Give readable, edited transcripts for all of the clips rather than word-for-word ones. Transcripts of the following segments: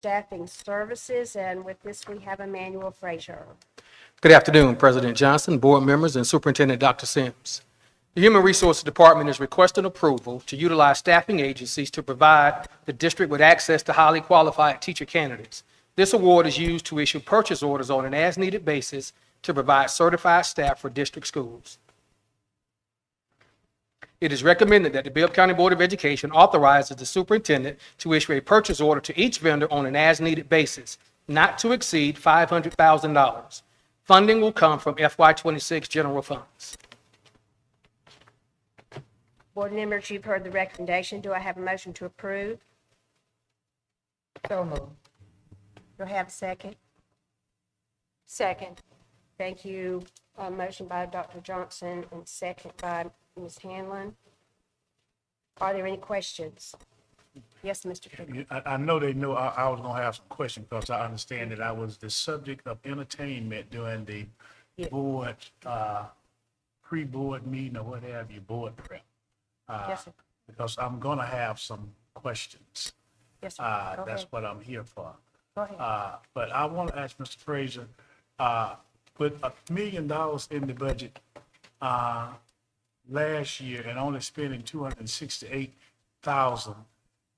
Staffing Services, and with this, we have Emmanuel Frazier. Good afternoon, President Johnson, board members, and Superintendent Dr. Sims. The Human Resources Department is requesting approval to utilize staffing agencies to provide the district with access to highly qualified teacher candidates. This award is used to issue purchase orders on an as-needed basis to provide certified staff for district schools. It is recommended that the Bibb County Board of Education authorizes the superintendent to issue a purchase order to each vendor on an as-needed basis, not to exceed $500,000. Funding will come from FY26 general funds. Board members, you've heard the recommendation. Do I have a motion to approve? So moved. Do I have a second? Second. Thank you. Motion by Dr. Johnson and second by Ms. Hanlon. Are there any questions? Yes, Mr. Cook. I know they know I was gonna have some questions because I understand that I was the subject of entertainment during the board, pre-board meeting or what have you, board prep. Yes, sir. Because I'm gonna have some questions. Yes, sir. Go That's ahead. what I'm here for. Go ahead. But I want to ask Mr. Frazier, with $1 million in the budget, last year and only spending $268,000,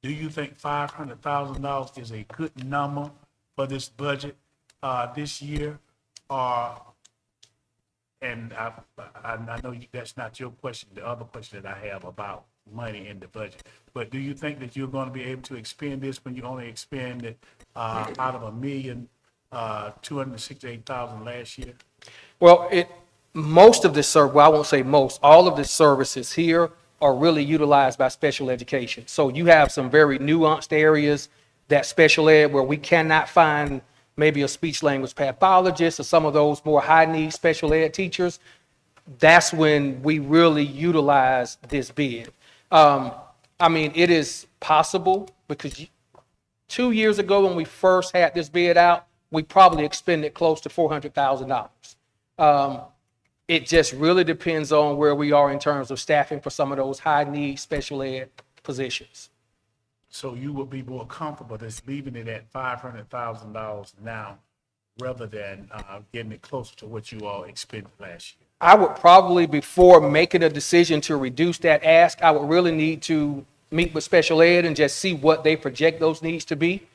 do you think $500,000 is a good number for this budget, this year? And I know that's not your question, the other question that I have about money in the budget. But do you think that you're going to be able to expend this when you only expended out of $1,268,000 last year? Well, most of this service, well, I won't say most, all of the services here are really utilized by special education. So you have some very nuanced areas that special ed where we cannot find maybe a speech language pathologist or some of those more high need special ed teachers. That's when we really utilize this bid. I mean, it is possible because 2 years ago when we first had this bid out, we probably expended close to $400,000. It just really depends on where we are in terms of staffing for some of those high need special ed positions. So you would be more comfortable just leaving it at $500,000 now rather than getting it closer to what you all expended last year? I would probably, before making a decision to reduce that ask, I would really need to meet with special ed and just see what they project those needs to be.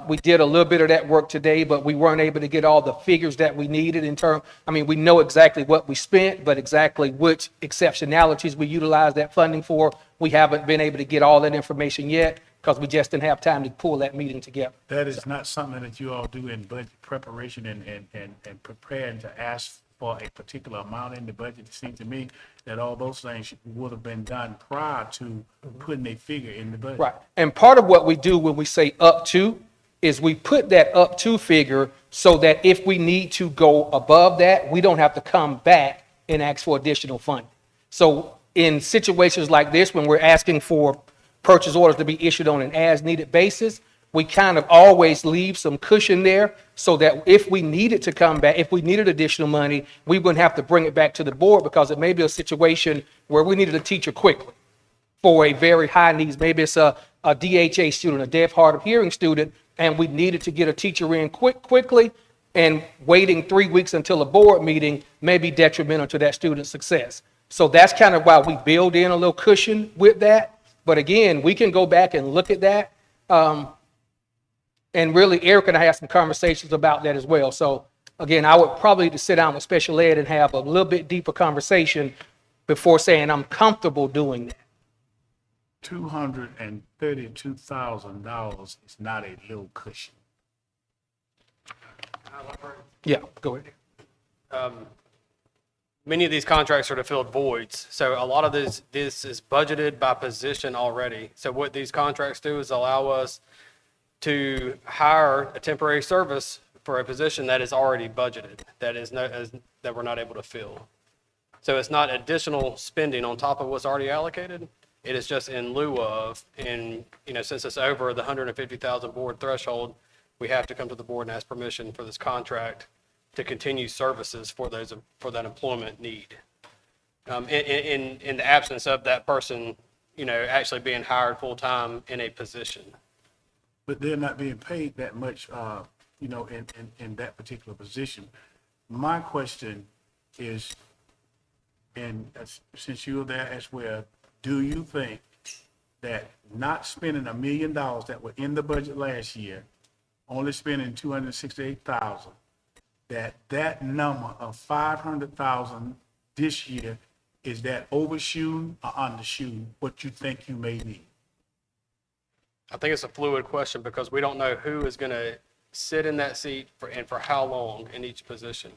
We did a little bit of that work today, but we weren't able to get all the figures that we needed we know exactly what we spent, but exactly which exceptionalities we utilized that funding for, we haven't been able to get all that information yet because we just didn't have time to pull that meeting together. That is not something that you all do in budget preparation and preparing to ask for a particular amount in the budget. It seems to me that all those things would have been done prior to putting a figure in the budget. Right. And part of what we do when we say up to is we put that up to figure so that if we need to go above that, we don't have to come back and ask for additional funding. So in situations like this, when we're asking for purchase orders to be issued on an as-needed basis, we kind of always leave some cushion there so that if we needed to come back, if we needed additional money, we wouldn't have to bring it back to the board because it may be a situation where we needed a teacher quickly for a very high needs. Maybe it's a DHA student, a deaf, hard of hearing student, and we needed to get a teacher in quickly, and waiting 3 weeks until a board meeting may be detrimental to that student's success. So that's kind of why we build in a little cushion with that. But again, we can go back and look at that. And really, Eric and I have some conversations about that as well. So again, I would probably need to sit down with special ed and have a little bit deeper conversation before saying I'm comfortable doing that. $232,000 is not a little cushion. Yeah, go ahead. Many of these contracts are to fill voids. So a lot of this is budgeted by position already. So what these contracts do is allow us to hire a temporary service for a position that is already budgeted, that we're not able to fill. So it's not additional spending on top of what's already allocated. It is just in lieu of, and since it's over the 150,000 board threshold, we have to come to the board and ask permission for this contract to continue services for that employment need. In the absence of that person, actually being hired full-time in a position. but they're not being paid that much, you know, in that particular position. My question is, and since you're there as well, do you think that not spending $1 million that were in the budget last year, only spending 268,000, that number of 500,000 this year, is that overshooting or undershooting what you think you may need? I think it's a fluid question because we don't know who is going to sit in that seat and for how long in each position.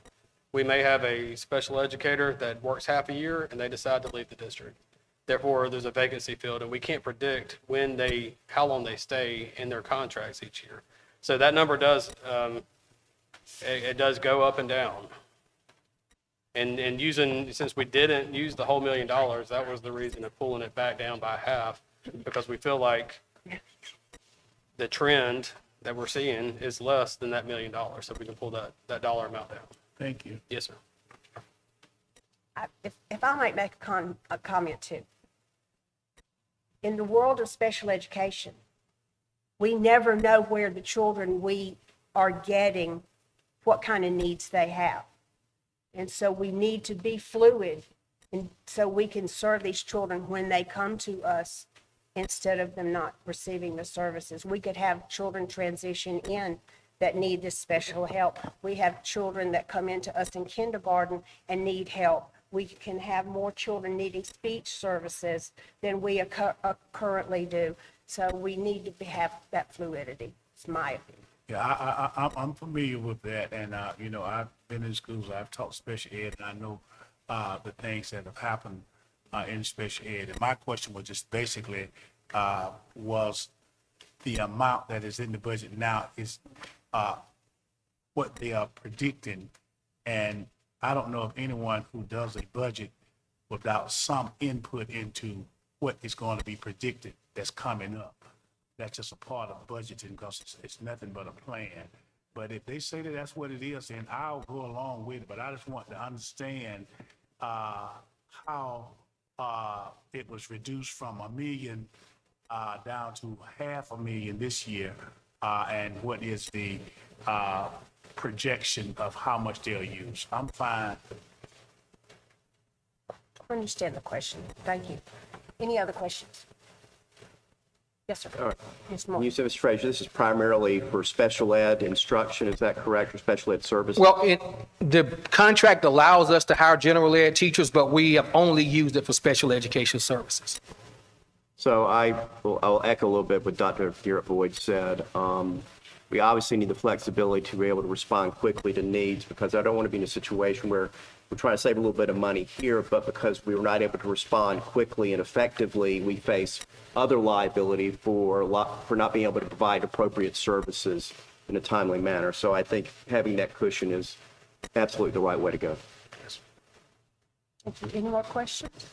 We may have a special educator that works half a year and they decide to leave the district. Therefore, there's a vacancy filled, and we can't predict how long they stay in their contracts each year. So that number does, it does go up and down. And since we didn't use the whole $1 million, that was the reason of pulling it back down by half, because we feel like the trend that we're seeing is less than that $1 million, so we can pull that dollar amount down. Thank you. Yes, sir. If I might make a comment too. In the world of special education, we never know where the children we are getting, what kind of needs they have. And so we need to be fluid, and so we can serve these children when they come to us instead of them not receiving the services. We could have children transition in that need this special help. We have children that come into us in kindergarten and need help. We can have more children needing speech services than we currently do. So we need to have that fluidity. It's my opinion. Yeah, I'm familiar with that, and you know, I've been in schools, I've taught special ed, and I know the things that have happened in special ed. And my question was just basically was the amount that is in the budget now is what they are predicting, and I don't know of anyone who does a budget without some input into what is going to be predicted that's coming up. That's just a part of budgeting because it's nothing but a plan. But if they say that that's what it is, then I'll go along with it. But I just want to understand how it was reduced from $1 million down to $500,000 this year, and what is the projection of how much they'll use. I'm fine. I understand the question. Thank you. Any other questions? Yes, sir. All right. Ms. Moore. You said, Mr. Frazier, this is primarily for special ed instruction, is that correct, or special ed services? Well, the contract allows us to hire general ed teachers, but we have only used it for special education services. So I'll echo a little bit what Dr. Garrett Boyd said. We obviously need the flexibility to be able to respond quickly to needs, because I don't want to be in a situation where we're trying to save a little bit of money here, but because we were not able to respond quickly and effectively, we face other liability for not being able to provide appropriate services in a timely manner. So I think having that cushion is absolutely the right way to go. Thank you. Any more questions?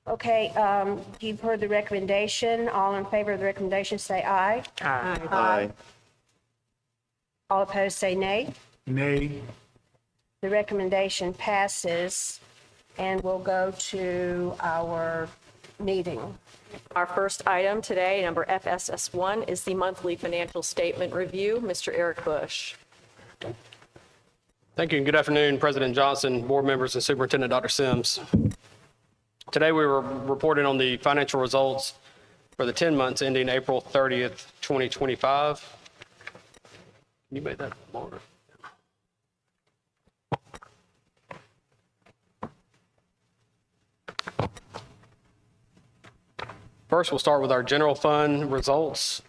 Okay, you've heard the recommendation. All in favor of the recommendation, say aye. Aye. All opposed, say nay. Nay. The recommendation passes, and we'll go to our meeting. Our first item today, number FSS1, is the monthly financial statement review. Mr. Eric Bush. Thank you, and good afternoon, President Johnson, board members, and Superintendent Dr. Sims. Today, we were reporting on the financial results for the 10 months ending April 30th, 2025. Can you make that longer? First, we'll start with our general fund results.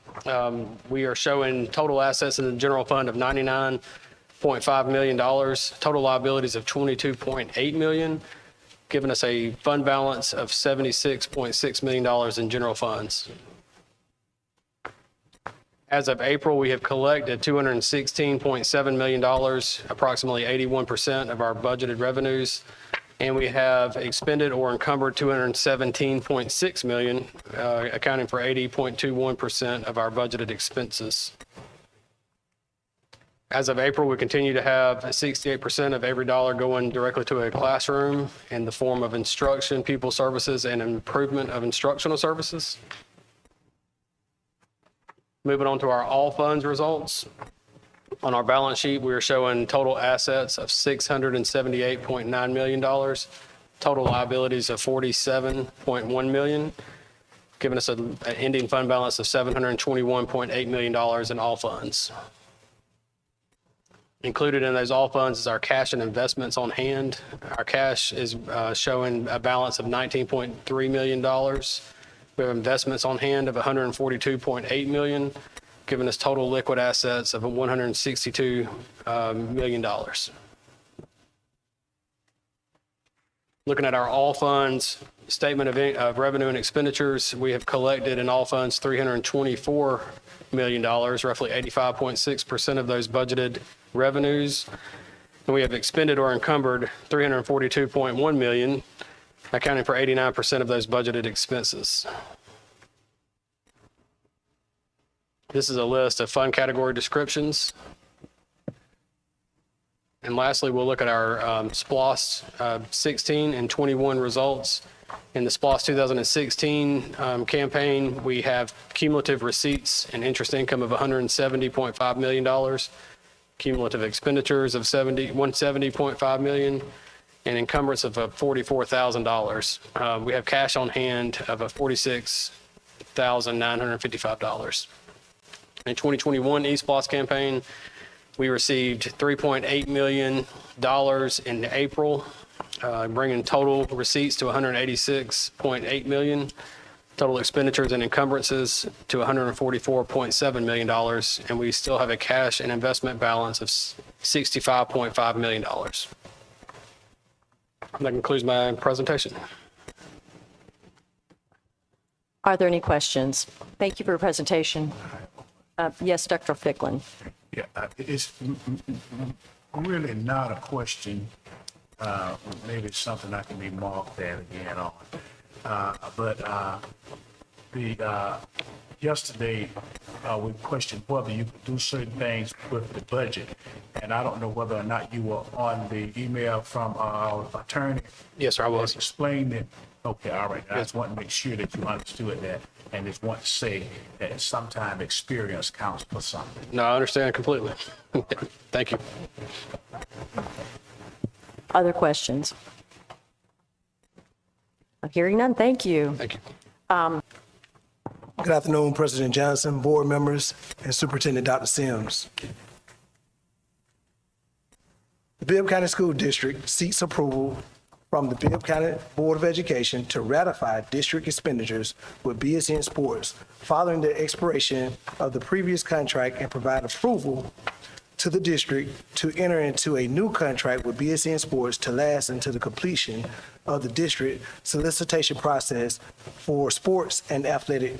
We are showing total assets in the general fund of $99.5 million, total liabilities of $22.8 million, giving us a fund balance of $76.6 million in general funds. As of April, we have collected $216.7 million, approximately 81% of our budgeted revenues, and we have expended or encumbered $217.6 million, accounting for 80.21% of our budgeted expenses. As of April, we continue to have 68% of every dollar going directly to a classroom in the form of instruction, pupil services, and improvement of instructional services. Moving on to our all funds results. On our balance sheet, we are showing total assets of $678.9 million, total liabilities of $47.1 million, giving us an ending fund balance of $721.8 million in all funds. Included in those all funds is our cash and investments on hand. Our cash is showing a balance of $19.3 million. We have investments on hand of $142.8 million, giving us total liquid assets of $162 million. Looking at our all funds statement of revenue and expenditures, we have collected in all funds $324 million, roughly 85.6% of those budgeted revenues. And we have expended or encumbered $342.1 million, accounting for 89% of those budgeted expenses. This is a list of fund category descriptions. And lastly, we'll look at our SPLOST 16 and 21 results. In the SPLOST 2016 campaign, we have cumulative receipts and interest income of $170.5 million, cumulative expenditures of $170.5 million, and encumbrance of $44,000. We have cash on hand of $46,955. In 2021 eSPLOST campaign, we received $3.8 million in April, bringing total receipts to $186.8 million, total expenditures and encumbrances to $144.7 million, and we still have a cash and investment balance of $65.5 million. That concludes my presentation. Are there any questions? Thank you for your presentation. Yes, Dr. Ficklin. Yeah, it's really not a question. Maybe it's something I can be marked at again on. Yesterday, we questioned whether you could do certain things with the budget. And I don't know whether or not you were on the email from our attorney. Yes, sir, I was. Explained it. Okay, all right. I just want to make sure that you understood that. And just want to say that sometimes experience counts for something. No, I understand completely. Thank you. Other questions? I'm hearing none. Thank you. Thank you. Good afternoon, President Johnson, board members, and Superintendent Dr. Sims. The Bibb County School District seeks approval from the Bibb County Board of Education to ratify district expenditures with BSN Sports following the expiration of the previous contract and provide approval to the district to enter into a new contract with BSN Sports to last until the completion of the district solicitation process for sports and athletic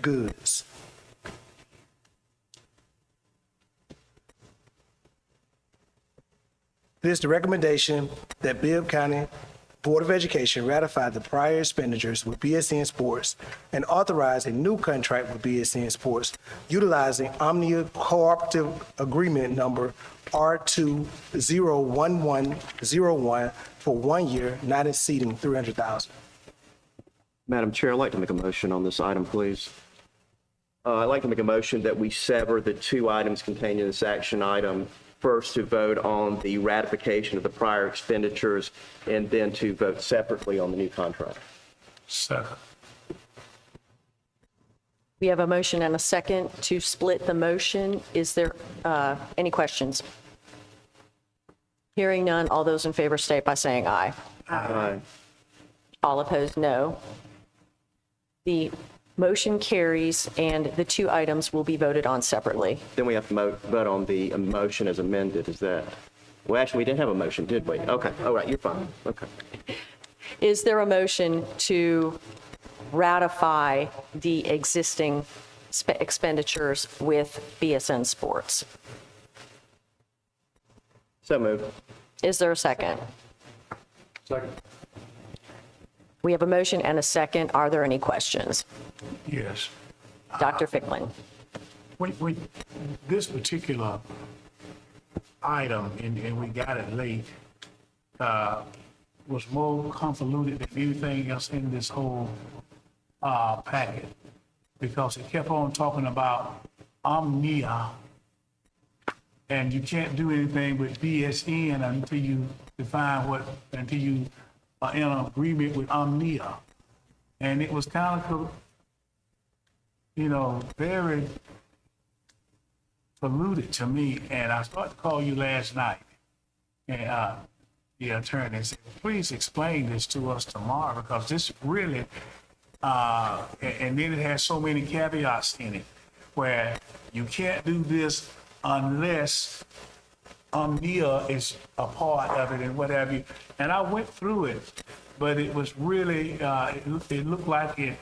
goods. It is the recommendation that Bibb County Board of Education ratify the prior expenditures with BSN Sports and authorize a new contract with BSN Sports utilizing Omnia Cooperative Agreement number R201101 for 1 year, not exceeding $300,000. Madam Chair, I'd like to make a motion on this item, please. I'd like to make a motion that we sever the two items contained in this action item. First, to vote on the ratification of the prior expenditures, and then to vote separately on the new contract. Second. We have a motion and a second to split the motion. Is there any questions? Hearing none, all those in favor state by saying aye. Aye. All opposed, no. The motion carries, and the two items will be voted on separately. Then we have to vote on the motion as amended. Is that? Well, actually, we didn't have a motion, did we? Okay. All right. You're fine. Okay. Is there a motion to ratify the existing expenditures with BSN Sports? So moved. Is there a second? Second. We have a motion and a second. Are there any questions? Yes. Dr. Ficklin. When this particular item, and we got it late, was more convoluted than anything else in this whole packet, because it kept on talking about Omnia. And you can't do anything with BSN until you until you are in agreement with Omnia. And it was kind of, very polluted to me. And I started to call you last night. And the attorney said, please explain this to us tomorrow, because this really, and then it has so many caveats in it, where you can't do this unless Omnia is a part of it and what have you. And I went through it, but it was really, it looked like it,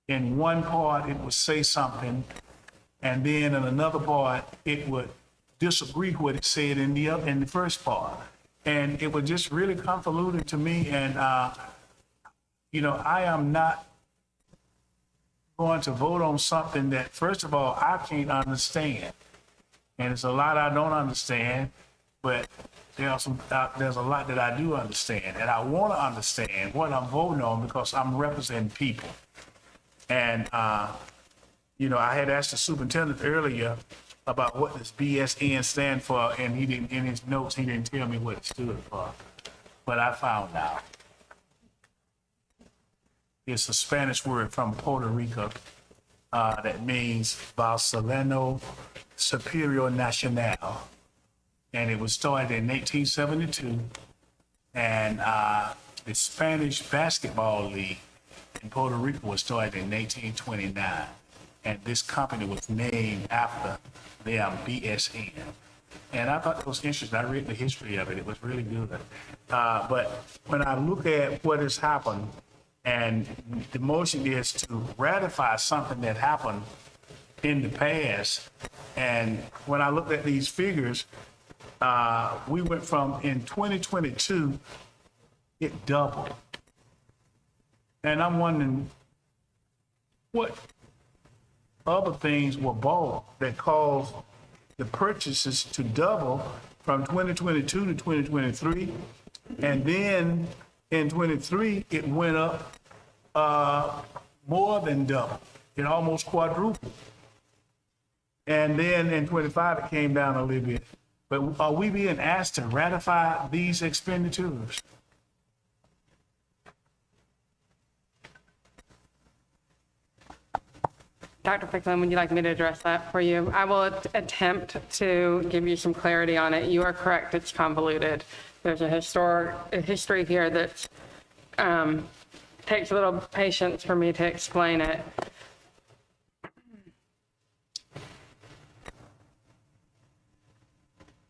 in one part, it would say something, and then in another part, it would disagree with what it said in the first part. And it was just really convoluted to me. And, I am not going to vote on something that, first of all, I can't understand. And it's a lot I don't understand, but there's a lot that I do understand. And I want to understand what I'm voting on, because I'm representing people. And, I had asked the superintendent earlier about what does BSN stand for, and he didn't, in his notes, he didn't tell me what it stood for. But I found out. It's a Spanish word from Puerto Rico that means Barcelona Superior Nacional. And it was started in 1872. And the Spanish Basketball League in Puerto Rico was started in 1829. And this company was named after them, BSN. And I thought that was interesting. I read the history of it. It was really good. But when I look at what has happened, and the motion is to ratify something that happened in the past. And when I looked at these figures, we went from, in 2022, it doubled. And I'm wondering what other things were bought that caused the purchases to double from 2022 to 2023. And then in 23, it went up more than double. It almost quadrupled. And then in 25, it came down a little bit. But are we being asked to ratify these expenditures? Dr. Ficklin, would you like me to address that for you? I will attempt to give you some clarity on it. You are correct, it's convoluted. There's a history here that takes a little patience for me to explain it.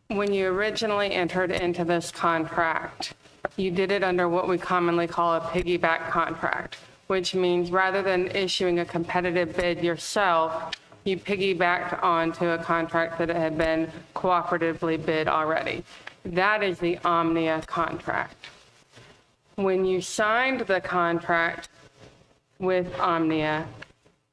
When you originally entered into this contract, you did it under what we commonly call a piggyback contract, which means rather than issuing a competitive bid yourself, you piggybacked onto a contract that had been cooperatively bid already. That is the Omnia contract. When you signed the contract with Omnia,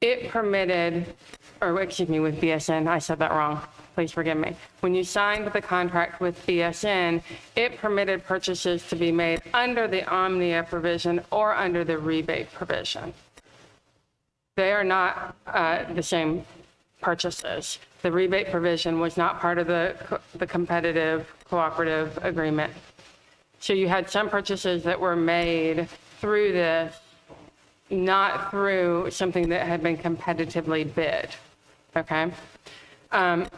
it permitted, or excuse me, with BSN, I said that wrong. Please forgive me. When you signed the contract with BSN, it permitted purchases to be made under the Omnia provision or under the rebate provision. They are not the same purchases. The rebate provision was not part of the competitive cooperative agreement. So you had some purchases that were made through this, not through something that had been competitively bid, okay?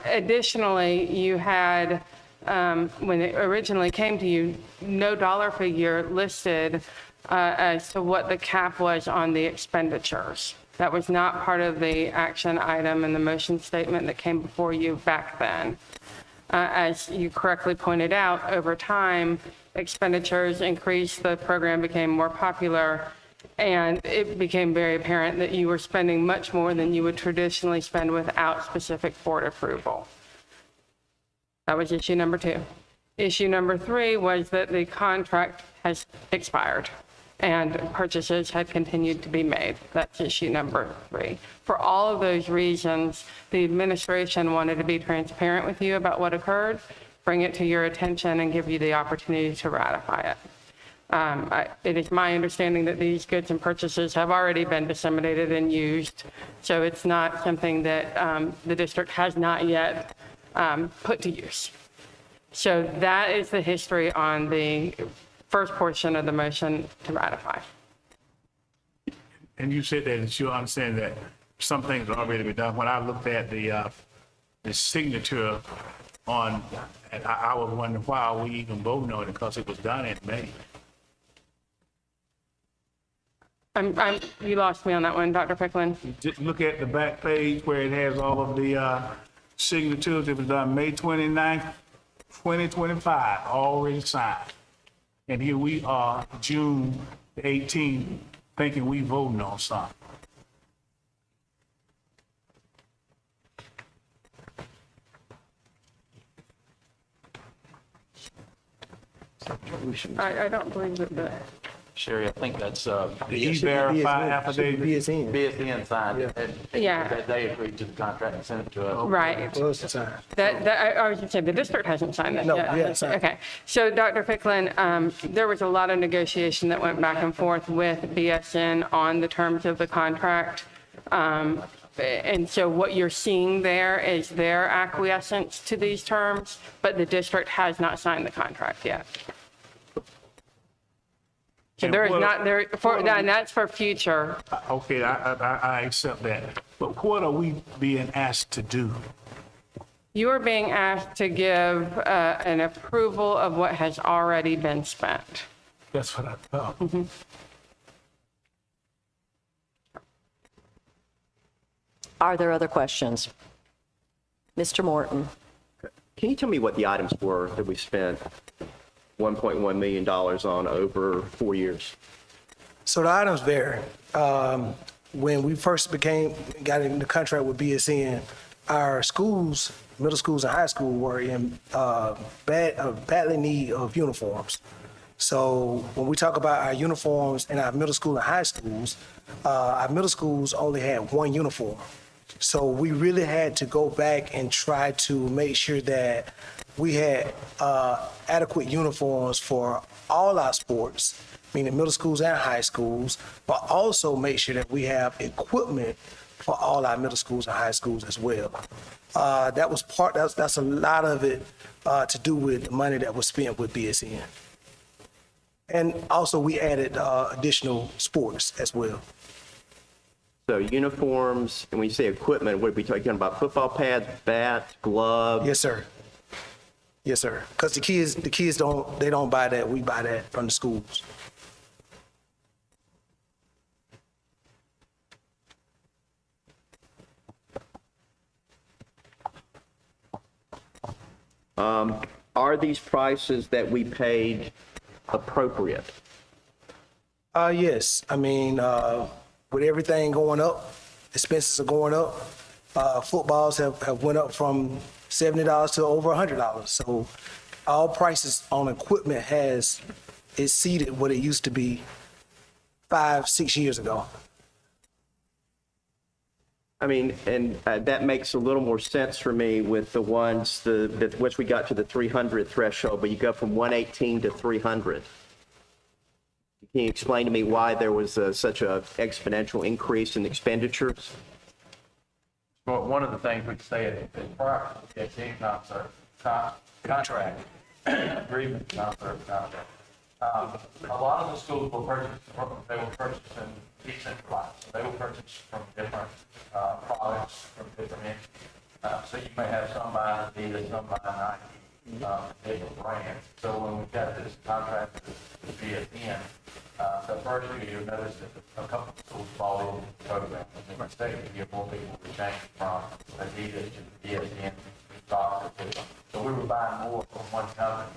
Additionally, you had, when it originally came to you, no dollar figure listed as to what the cap was on the expenditures. That was not part of the action item in the motion statement that came before you back then. As you correctly pointed out, over time, expenditures increased, the program became more popular, and it became very apparent that you were spending much more than you would traditionally spend without specific board approval. That was issue number 2. Issue number 3 was that the contract has expired and purchases had continued to be made. That's issue number 3. For all of those reasons, the administration wanted to be transparent with you about what occurred, bring it to your attention, and give you the opportunity to ratify it. It is my understanding that these goods and purchases have already been disseminated and used, so it's not something that the district has not yet put to use. So that is the history on the first portion of the motion to ratify. And you said that you understand that some things have already been done. When I looked at the signature on, and I was wondering why are we even voting on it, because it was done in May. You lost me on that one, Dr. Ficklin. Just look at the back page where it has all of the signatures. It was done May 29th, 2025, already signed. And here we are, June 18th, thinking we voting on something. I don't believe that Sherry, I think that's, The E-Verify affidavit. BSN. BSN signed it. Yeah. That they agreed to the contract and sent it to us. right. Well, it's the time. I was going to say, the district hasn't signed that No, yet. we haven't signed it. Okay, so Dr. Ficklin, there was a lot of negotiation that went back and forth with BSN on the terms of the contract. And so what you're seeing there is their acquiescence to these terms, but the district has not signed the contract yet. So And there is what- not, there, for, and that's for future. Okay, I accept that. But what are we being asked to do? You are being asked to give an approval of what has already been spent. That's what I thought. Are there other questions? Mr. Morton? Can you tell me what the items were that we spent $1.1 million on over 4 years? So the items vary. When we first got in the contract with BSN, our schools, middle schools and high school, were in badly need of uniforms. So when we talk about our uniforms in our middle school and high schools, our middle schools only had one uniform. So we really had to go back and try to make sure that we had adequate uniforms for all our sports, meaning middle schools and high schools, but also make sure that we have equipment for all our middle schools and high schools as well. That's a lot of it to do with the money that was spent with BSN. And also we added additional sports as well. So uniforms, and when you say equipment, what are we talking about? Football pads, bats, gloves? Yes, sir. Yes, sir. Because the kids don't buy that. We buy that from the schools. Are these prices that we paid appropriate? Yes. I mean, with everything going up, expenses are going up. Footballs have went up from $70 to over $100. So all prices on equipment has exceeded what it used to be 5-6 years ago. I mean, and that makes a little more sense for me with the ones, once we got to the 300 threshold, but you go from 118 to 300. Can you explain to me why there was such an exponential increase in expenditures? Well, one of the things we say is prior to the 18 contract, agreement, non-service contract, a lot of the schools were purchasing decentralized. So they were purchased from different products, from different entities. So you may have some buying Adidas, some buying Nike, different brands. So when we got this contract with BSN, the first year, you'll notice that a couple of schools fall into the program. And the second year, more people were changed from Adidas to BSN stocks. So we were buying more from one company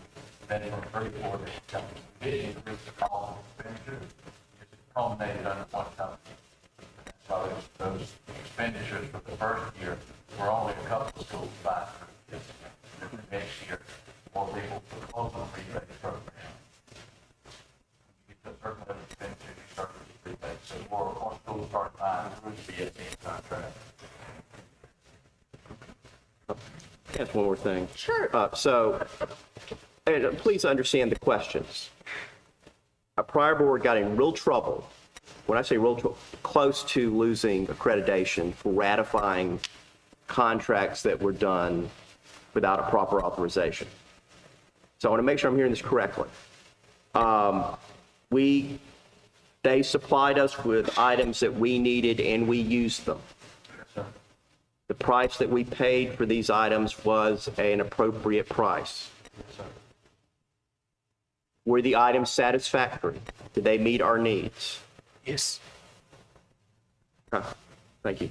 than from 3 or 4 different companies. We did increase the cost of expenditure. It's culminated under one company. So those expenditures for the first year were only a couple of schools buying for BSN. And the next year, more people were close on the rebate program. A certain level of expenditure, you start to get rebates. So more schools start buying through the BSN contract. That's one more thing. Sure. So, and please understand the questions. prior board got in real trouble, when I say real trouble, close to losing accreditation for ratifying contracts that were done without a proper authorization. So I want to make sure I'm hearing this correctly. They supplied us with items that we needed and we used them. The price that we paid for these items was an appropriate price. Were the items satisfactory? Did they meet our needs? Yes. Okay. Thank you.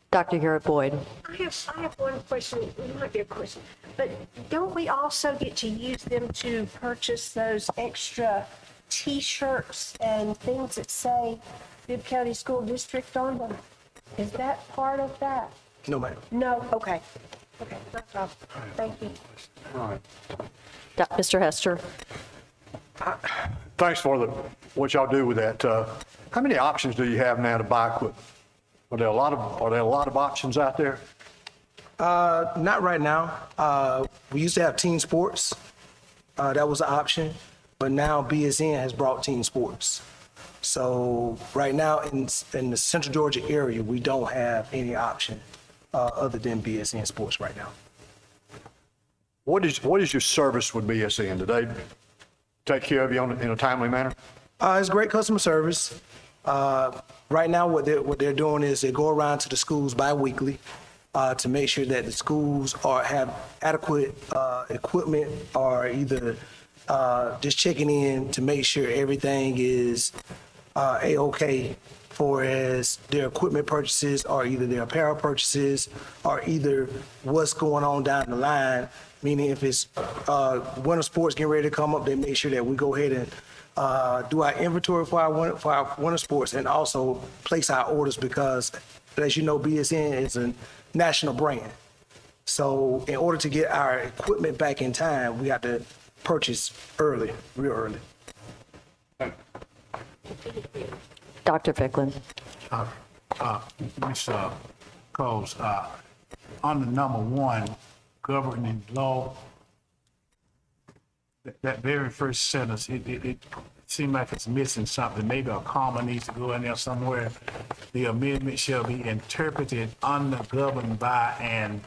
Dr. Garrett-Boyd. I have one question, it might be a question, but don't we also get to use them to purchase those extra T-shirts and things that say Bibb County School District on them? Is that part of that? No, ma'am. No, okay. Okay, no problem. Thank you. Mr. Hester. Thanks for what y'all do with that. How many options do you have now to buy equipment? Are there a lot of options out there? Not right now. We used to have team sports. That was an option, but now BSN has brought team sports. So right now in the Central Georgia area, we don't have any option other than BSN sports right now. What is your service with BSN? Do they take care of you in a timely manner? It's great customer service. Right now, what they're doing is they go around to the schools bi-weekly to make sure that the schools have adequate equipment, or either just checking in to make sure everything is A-okay for as their equipment purchases, or either their apparel purchases, or either what's going on down the line. Meaning if it's winter sports getting ready to come up, they make sure that we go ahead and do our inventory for our winter sports, and also place our orders, because as you know, BSN is a national brand. So in order to get our equipment back in time, we have to purchase early, real early. Dr. Ficklin. Ms. Coles, on the number one, governing law, that very first sentence, it seemed like it's missing something. Maybe a comma needs to go in there somewhere. The amendment shall be interpreted under, governed by, and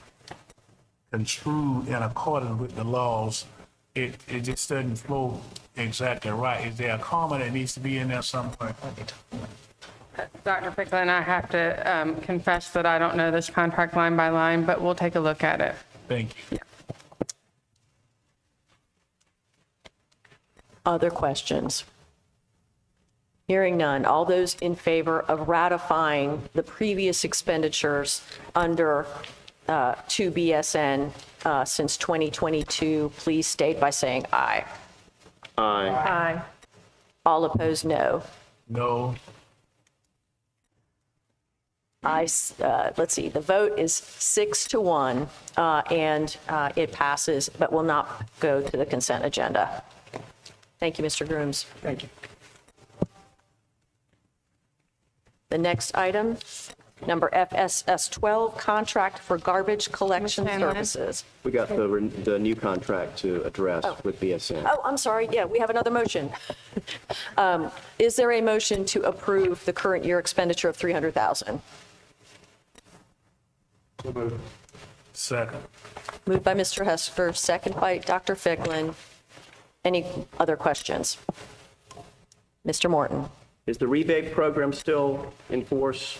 construed in accordance with the laws. It just doesn't flow exactly right. Is there a comma that needs to be in there somewhere? Dr. Ficklin, I have to confess that I don't know this contract line by line, but we'll take a look at it. Thank you. Other questions? Hearing none. All those in favor of ratifying the previous expenditures under to BSN since 2022, please state by saying aye. Aye. Aye. All opposed, no. No. Let's see, the vote is 6-1, and it passes, but will not go to the consent agenda. Thank you, Mr. Grooms. Thank you. The next item, number FSS 12, contract for garbage collection Ms. Hanlon? services. We got the new contract to address with BSN. Oh, I'm sorry, yeah, we have another motion. Is there a motion to approve the current year expenditure of $300,000? Second. Moved by Mr. Hester, second by Dr. Ficklin. Any other questions? Mr. Morton. Is the rebate program still in force?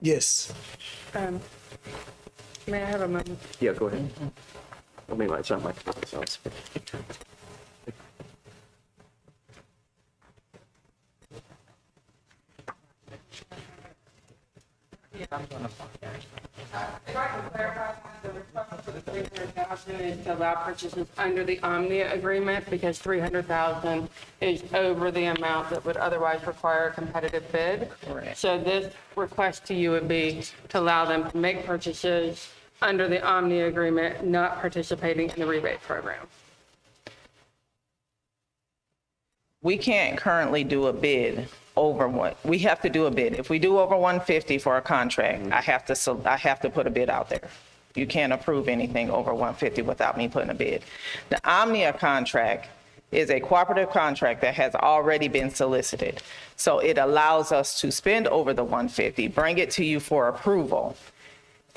Yes. May I have a moment? Yeah, go ahead. I mean, it's not my, so. If I can clarify, the request for the $300,000 is to allow purchases under the Omnia agreement, because $300,000 is over the amount that would otherwise require a competitive bid. So this request to you would be to allow them to make purchases under the Omnia agreement, not participating in the rebate program. We can't currently do a bid over what, we have to do a bid. If we do over 150 for a contract, I have to put a bid out there. You can't approve anything over 150 without me putting a bid. The Omnia contract is a cooperative contract that has already been solicited. So it allows us to spend over the 150, bring it to you for approval.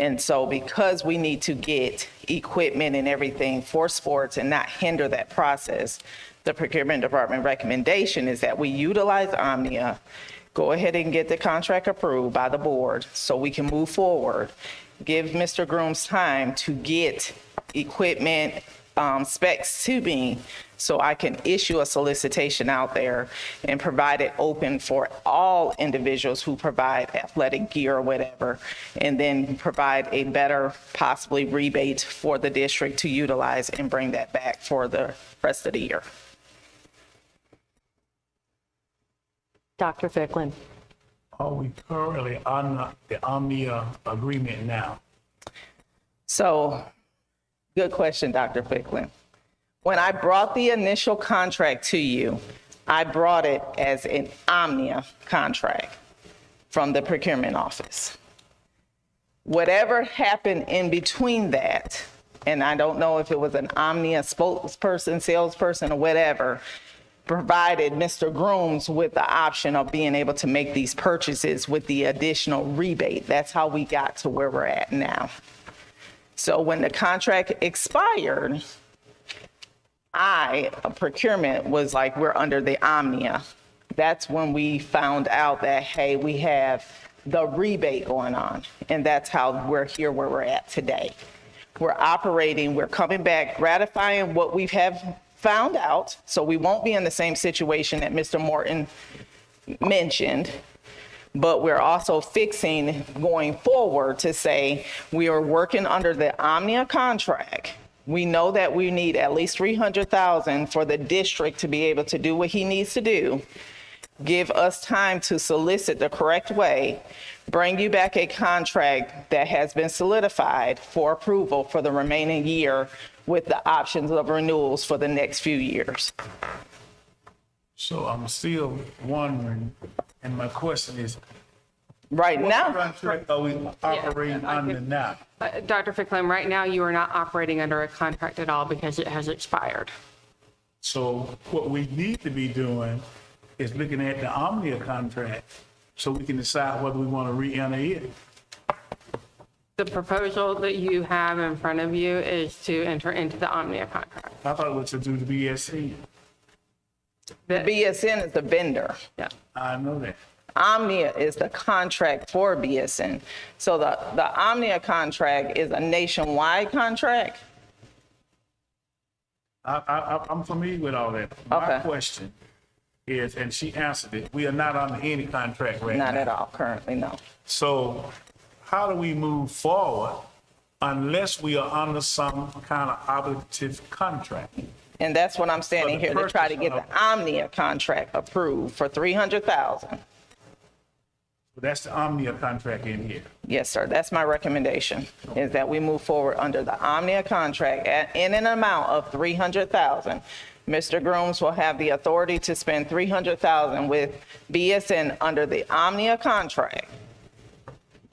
And so because we need to get equipment and everything for sports and not hinder that process, the procurement department recommendation is that we utilize Omnia, go ahead and get the contract approved by the board so we can move forward. Give Mr. Grooms time to get equipment specs to me so I can issue a solicitation out there and provide it open for all individuals who provide athletic gear or whatever, and then provide a better possibly rebate for the district to utilize and bring that back for the rest of the year. Dr. Ficklin. Are we currently on the Omnia agreement now? So, good question, Dr. Ficklin. When I brought the initial contract to you, I brought it as an Omnia contract from the procurement office. Whatever happened in between that, and I don't know if it was an Omnia spokesperson, salesperson, or whatever, provided Mr. Grooms with the option of being able to make these purchases with the additional rebate. That's how we got to where we're at now. So when the contract expired, procurement was like, we're under the Omnia. That's when we found out that, hey, we have the rebate going on. And that's how we're here where we're at today. We're operating, we're coming back, ratifying what we have found out. So we won't be in the same situation that Mr. Morton mentioned. But we're also fixing going forward to say we are working under the Omnia contract. We know that we need at least $300,000 for the district to be able to do what he needs to do. Give us time to solicit the correct way, bring you back a contract that has been solidified for approval for the remaining year with the options of renewals for the next few years. So I'm still wondering, and my question is, Right what now, contract are we operating under now? Dr. Ficklin, right now you are not operating under a contract at all because it has expired. So what we need to be doing is looking at the Omnia contract so we can decide whether we want to re-enter it. The proposal that you have in front of you is to enter into the Omnia contract. I thought it was to do the BSC. the BSN is the vendor. Yeah. I know that. Omnia is the contract for BSN. So the Omnia contract is a nationwide contract. I'm familiar with all that. My Okay. question is, and she answered it, we are not under any contract right now. Not at all, currently, no. So how do we move forward unless we are under some kind of obligative contract? And that's what I'm standing For the here to try to purchase get of- the Omnia contract approved for $300,000. That's the Omnia contract in here. Yes, sir. That's my recommendation, is that we move forward under the Omnia contract in an amount of $300,000. Mr. Grooms will have the authority to spend $300,000 with BSN under the Omnia contract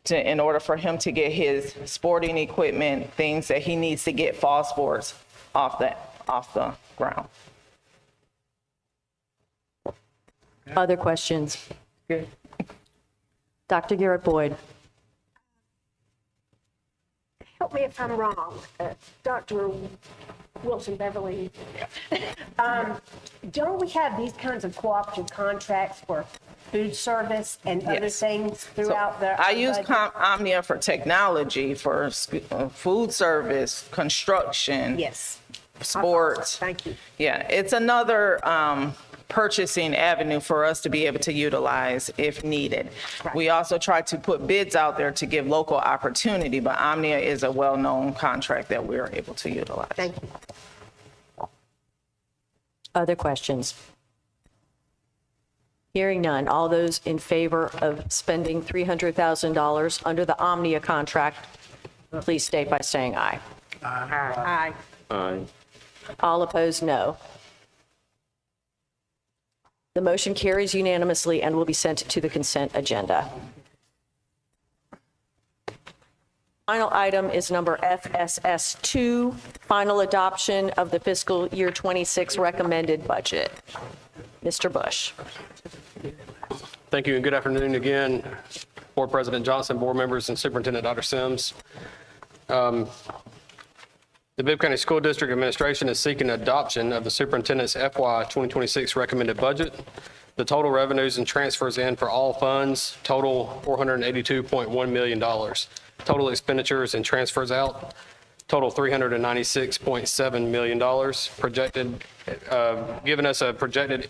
in order for him to get his sporting equipment, things that he needs to get fall sports off the ground. Other questions? Good. Dr. Garrett Boyd. Help me if I'm wrong, Dr. Wilson Beverly. Don't we have these kinds of cooperative contracts for food service and other Yes. things throughout the? I use budget? Omnia for technology, for food service, construction, Yes. sports. Thank you. Yeah, it's another purchasing avenue for us to be able to utilize if needed. Right. We also try to put bids out there to give local opportunity, but Omnia is a well-known contract that we're able to utilize. Thank you. Other questions? Hearing none. All those in favor of spending $300,000 under the Omnia contract, please state by saying aye. Aye. Aye. All opposed, no. The motion carries unanimously and will be sent to the consent agenda. Final item is number FSS2, final adoption of the fiscal year 26 recommended budget. Mr. Bush. Thank you and good afternoon again, Board President Johnson, board members, and Superintendent Dr. Sims. The Bibb County School District Administration is seeking adoption of the superintendent's FY 2026 recommended budget. The total revenues and transfers in for all funds total $482.1 million. Total expenditures and transfers out total $396.7 million, projected, giving us a projected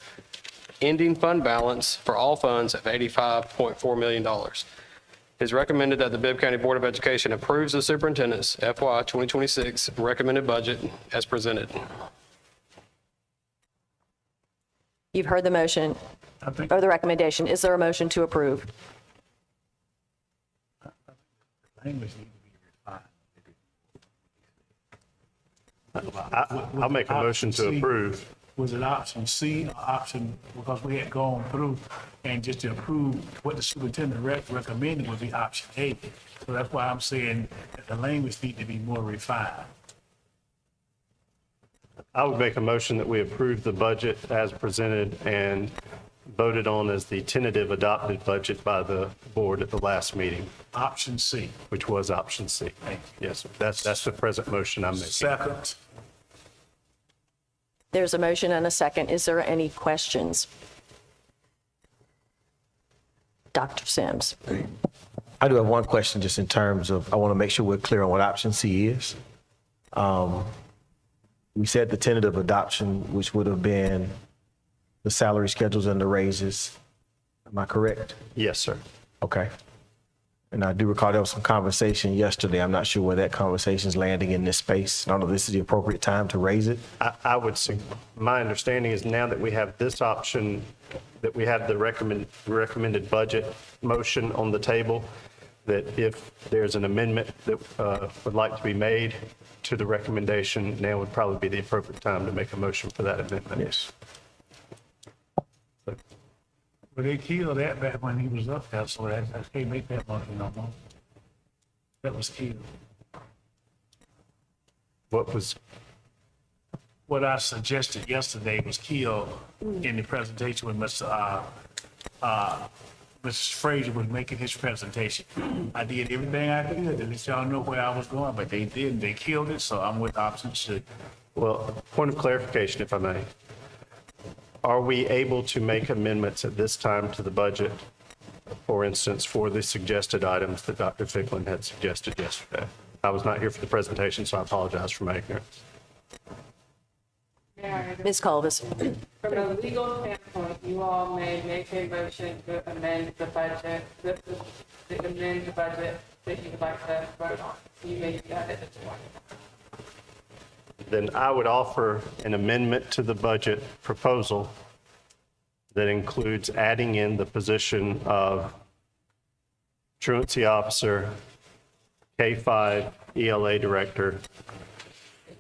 ending fund balance for all funds of $85.4 million. It is recommended that the Bibb County Board of Education approves the superintendent's FY 2026 recommended budget as presented. You've heard the motion or the recommendation. Is there a motion to approve? Language needs to be refined. I'll make a motion to approve. Was it option C or option, because we had gone through and just to approve what the superintendent recommended would be option A. So that's why I'm saying that the language needs to be more refined. I would make a motion that we approve the budget as presented and voted on as the tentative adopted budget by the board at the last meeting, Option C. which was option C. Yes, that's the present motion I'm making. Second. There's a motion and a second. Is there any questions? Dr. Sims. I do have one question just in terms of, I want to make sure we're clear on what option C is. We said the tentative adoption, which would have been the salary schedules and the raises. Am I correct? Yes, sir. Okay. And I do recall there was some conversation yesterday. I'm not sure where that conversation is landing in this space. I don't know if this is the appropriate time to raise it. I would say, my understanding is now that we have this option, that we have the recommended budget motion on the table, that if there's an amendment that would like to be made to the recommendation, now would probably be the appropriate time to make a motion for that amendment. Yes. But they killed that back when he was up there, so I can't make that motion no more. That was killed. What I suggested yesterday was killed in the presentation when Mr. Frazier was making his presentation. I did everything I could to let y'all know where I was going, but they didn't. They killed it, so I'm with option C. Well, point of clarification, if I may. Are we able to make amendments at this time to the budget, for instance, for the suggested items that Dr. Ficklin had suggested yesterday? I was not here for the presentation, so I apologize for my ignorance. Ms. Colvis. From a legal standpoint, you all may make a motion to amend the budget, to amend the budget that you would like to vote on. You may do that at this point. Then I would offer an amendment to the budget proposal that includes adding in the position of truancy officer, K-5 ELA director,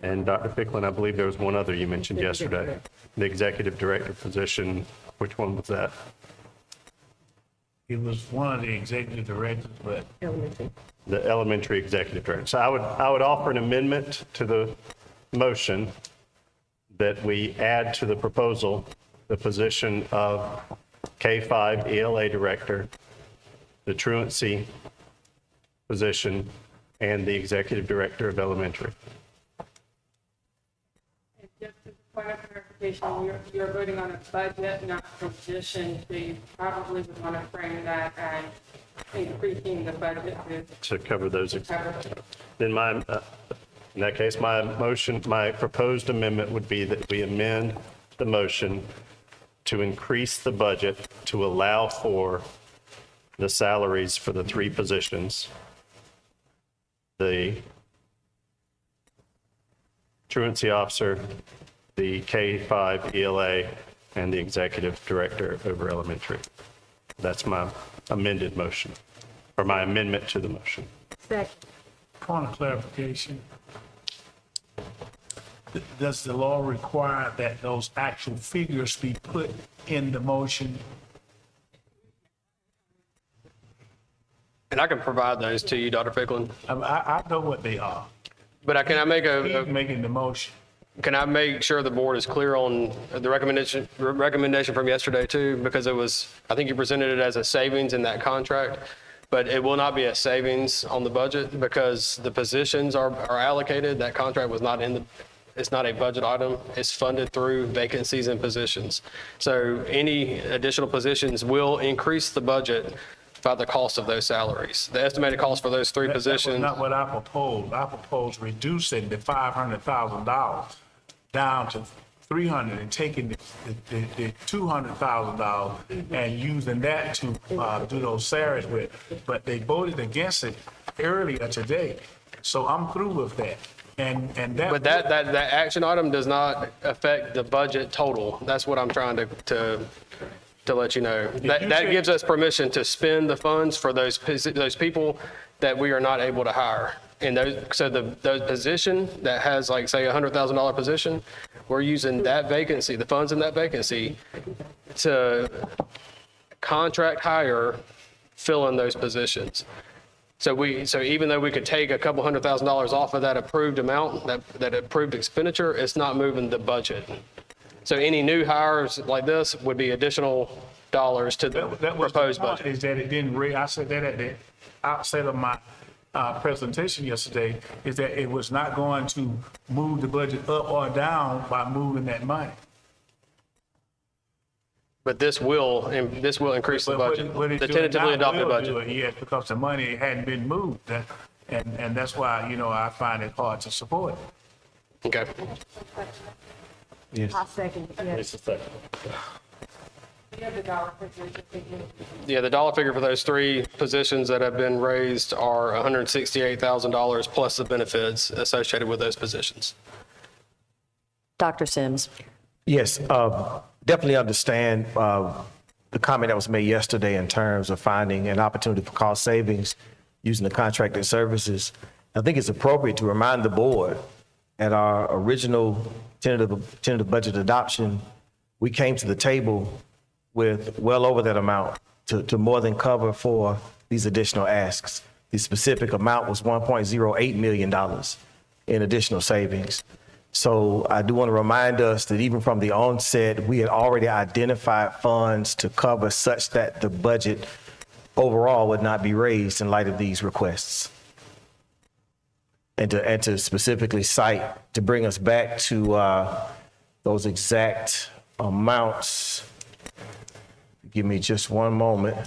and Dr. Ficklin, I believe there was one other you mentioned yesterday, the executive director position. Which one was that? It was one of the executive directors, but The elementary executive director. So I would offer an amendment to the motion that we add to the proposal the position of K-5 ELA director, the truancy position, and the executive director of elementary. And just as a point of clarification, you're voting on a budget, not position, so you probably would want to frame that as increasing the budget To cover those. to cover. Then in that case, my proposed amendment would be that we amend the motion to increase the budget to allow for the salaries for the three positions, the truancy officer, the K-5 ELA, and the executive director over elementary. That's my amended motion, or my amendment to the motion. point of clarification. Does the law require that those actual figures be put in the motion? And I can provide those to you, Dr. Ficklin. I know what they are. But can I make He's making the motion. can I make sure the board is clear on the recommendation from yesterday too? Because it was, I think you presented it as a savings in that contract, but it will not be a savings on the budget because the positions are allocated. That contract was not it's not a budget item. It's funded through vacancies and positions. So any additional positions will increase the budget by the cost of those salaries. The estimated cost for those three positions. That was not what I proposed. I proposed reducing the $500,000 down to 300 and taking the $200,000 and using that to do those salaries with. But they voted against it earlier today. So I'm through with that. And that. But that action item does not affect the budget total. That's what I'm trying to let you know. That gives us permission to spend the funds for those people that we are not able to hire. And those position that has like, say, $100,000 position, we're using that vacancy, the funds in that vacancy to contract hire, fill in those positions. So even though we could take a couple $100,000 off of that approved amount, that approved expenditure, it's not moving the budget. So any new hires like this would be additional dollars to the proposed budget. Is that it didn't I said that at the outset of my presentation yesterday, is that it was not going to move the budget up or down by moving that money. But this will increase the budget, the tentatively adopted budget. Yes, because the money hadn't been moved. And that's why, I find it hard to support it. Okay. Yes. I second, yes. Yeah, the dollar figure for those three positions that have been raised are $168,000 plus the benefits associated with those positions. Dr. Sims. Yes, definitely understand the comment that was made yesterday in terms of finding an opportunity for cost savings using the contracted services. I think it's appropriate to remind the board at our original tentative budget adoption, we came to the table with well over that amount to more than cover for these additional asks. The specific amount was $1.08 million in additional savings. So I do want to remind us that even from the onset, we had already identified funds to cover such that the budget overall would not be raised in light of these requests. And to specifically cite, to bring us back to those exact amounts. Give me just one moment.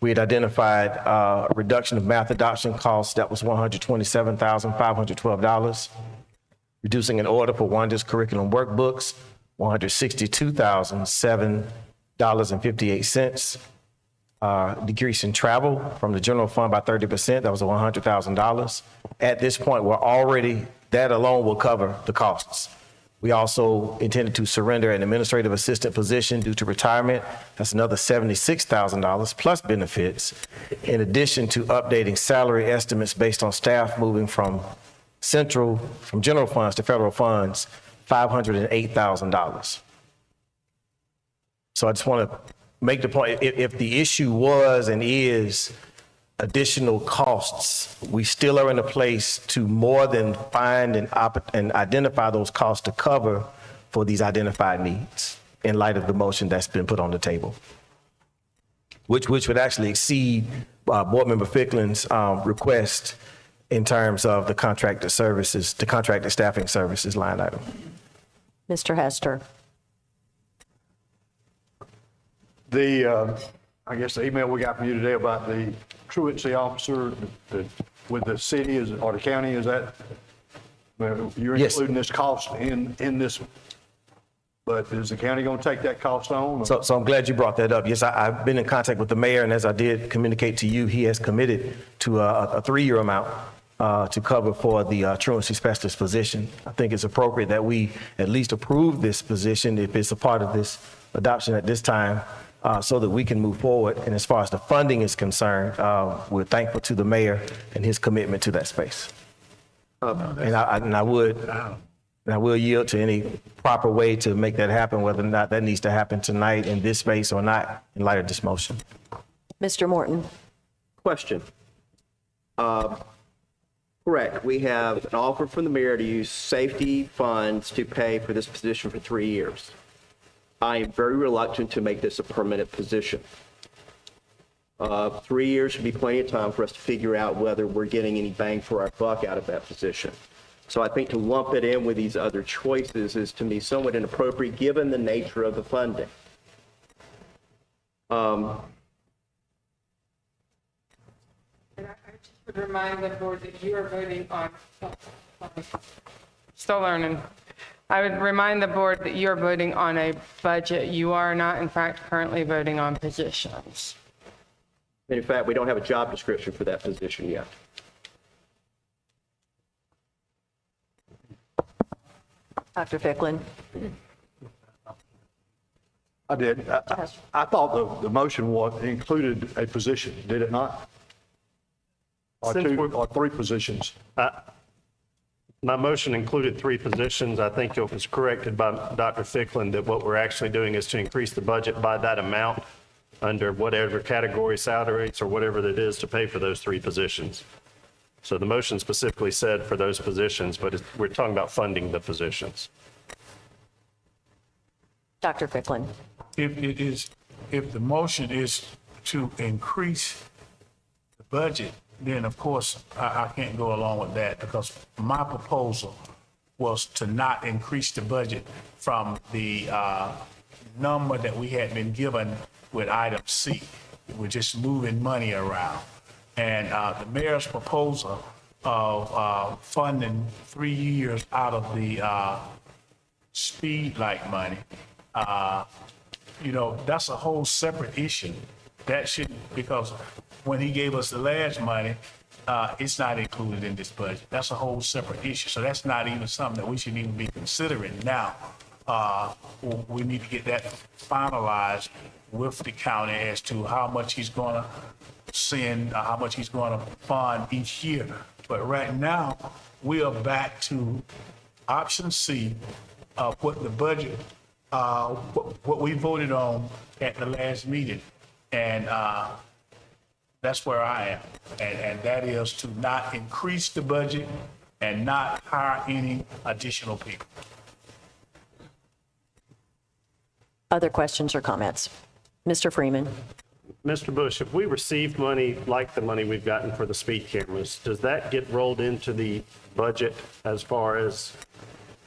We had identified a reduction of math adoption costs that was $127,512. Reducing an order for Wanda's curriculum workbooks, $162,007.58. Decrease in travel from the general fund by 30%, that was $100,000. At this point, that alone will cover the costs. We also intended to surrender an administrative assistant position due to retirement. That's another $76,000 plus benefits, in addition to updating salary estimates based on staff moving from general funds to federal funds, $508,000. So I just want to make the point, if the issue was and is additional costs, we still are in a place to more than find and identify those costs to cover for these identified needs in light of the motion that's been put on the table, which would actually exceed Board Member Ficklin's request in terms of the contracted services, the contracted staffing services line item. Mr. Hester. I guess the email we got from you today about the truancy officer with the city or the county, is that, you're including this cost in this, but is the county going to take that cost on? So I'm glad you brought that up. Yes, I've been in contact with the mayor, and as I did communicate to you, he has committed to a 3-year amount to cover for the truancy specialist position. I think it's appropriate that we at least approve this position if it's a part of this adoption at this time, so that we can move forward. And as far as the funding is concerned, we're thankful to the mayor and his commitment to that space. And I would And I will yield to any proper way to make that happen, whether or not that needs to happen tonight in this space or not, in light of this motion. Mr. Morton? Question. Correct, we have an offer from the mayor to use safety funds to pay for this position for 3 years. I am very reluctant to make this a permanent position. 3 years should be plenty of time for us to figure out whether we're getting any bang for our buck out of that position. So I think to lump it in with these other choices is, to me, somewhat inappropriate, given the nature of the funding. Would remind the board that you are voting on, still learning. I would remind the board that you're voting on a budget. You are not, in fact, currently voting on positions. And in fact, we don't have a job description for that position yet. Dr. Ficklin? I did. I thought the motion included a position, did it not? Or Since two, we're- or three positions? My motion included 3 positions. I think it was corrected by Dr. Ficklin that what we're actually doing is to increase the budget by that amount under whatever category salaries or whatever it is to pay for those 3 positions. So the motion specifically said for those positions, but we're talking about funding the positions. Dr. Ficklin? If the motion is to increase the budget, then of course, I can't go along with that, because my proposal was to not increase the budget from the number that we had been given with item C. We're just moving money around. And the mayor's proposal of funding 3 years out of the speed light money, that's a whole separate issue. That shouldn't, because when he gave us the last money, it's not included in this budget. That's a whole separate issue. So that's not even something that we should even be considering now. We need to get that finalized with the county as to how much he's going to send, how much he's going to fund each year. But right now, we are back to option C of what the budget, what we voted on at the last meeting. And that's where I am. And that is to not increase the budget and not hire any additional people. Other questions or comments? Mr. Freeman? Mr. Bush, if we receive money like the money we've gotten for the speed cameras, does that get rolled into the budget as far as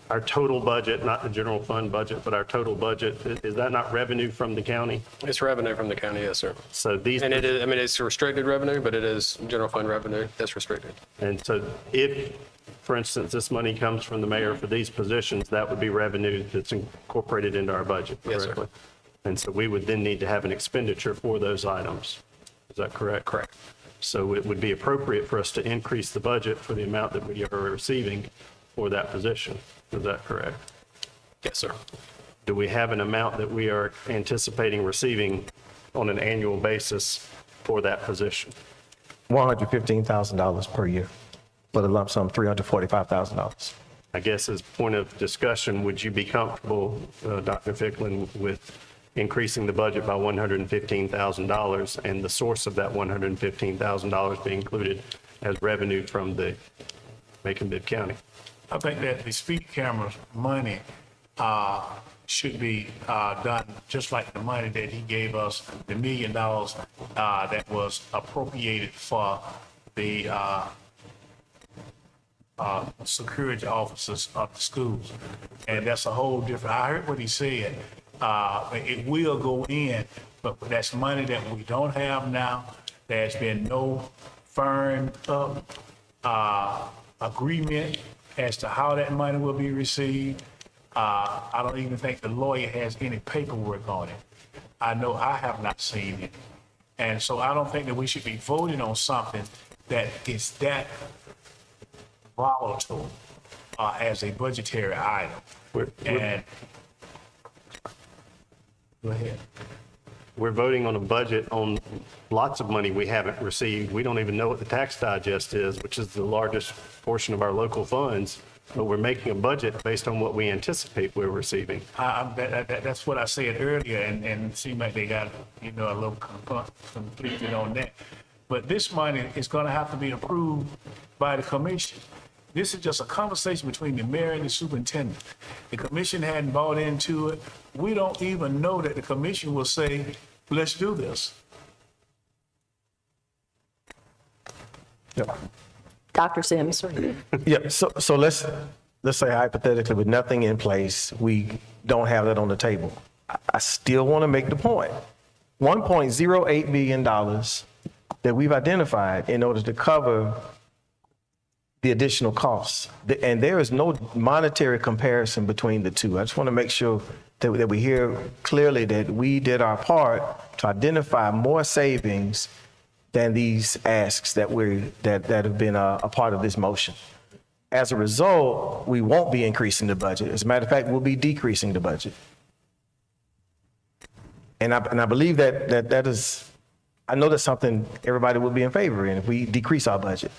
our total budget, not the general fund budget, but our total budget? Is that not revenue from the county? It's revenue from the county, yes, sir. So these. And it is, it's restricted revenue, but it is general fund revenue that's restricted. And so if, for instance, this money comes from the mayor for these positions, that would be revenue that's incorporated into our budget, Yes, sir. correctly? And so we would then need to have an expenditure for those items. Is that correct? Correct. So it would be appropriate for us to increase the budget for the amount that we are receiving for that position. Is that correct? Yes, sir. Do we have an amount that we are anticipating receiving on an annual basis for that position? $115,000 per year, for the lump sum, $345,000. I guess as point of discussion, would you be comfortable, Dr. Ficklin, with increasing the budget by $115,000 and the source of that $115,000 being included as revenue from the Macon-Bibb County? I think that the speed cameras money should be done just like the money that he gave us, the $1 million that was appropriated for the security officers of the schools. And that's a whole different, I heard what he said. It will go in, but that's money that we don't have now. There's been no firm up agreement as to how that money will be received. I don't even think the lawyer has any paperwork on it. I know I have not seen it. And so I don't think that we should be voting on something that is that volatile as a budgetary item. And go ahead. We're voting on a budget on lots of money we haven't received. We don't even know what the tax digest is, which is the largest portion of our local funds. but we're making a budget based on what we anticipate we're receiving. That's what I said earlier, and it seemed like they got, a little conflicted on that. But this money is gonna have to be approved by the commission. This is just a conversation between the mayor and the superintendent. The commission hadn't bought into it. We don't even know that the commission will say, let's do this. Dr. Sims? Yeah, so let's say hypothetically, with nothing in place, we don't have that on the table. I still want to make the point. $1.08 million that we've identified in order to cover the additional costs. And there is no monetary comparison between the two. I just want to make sure that we hear clearly that we did our part to identify more savings than these asks that have been a part of this motion. As a result, we won't be increasing the budget. As a matter of fact, we'll be decreasing the budget. And I believe that is, I know that's something everybody will be in favor in if we decrease our budget,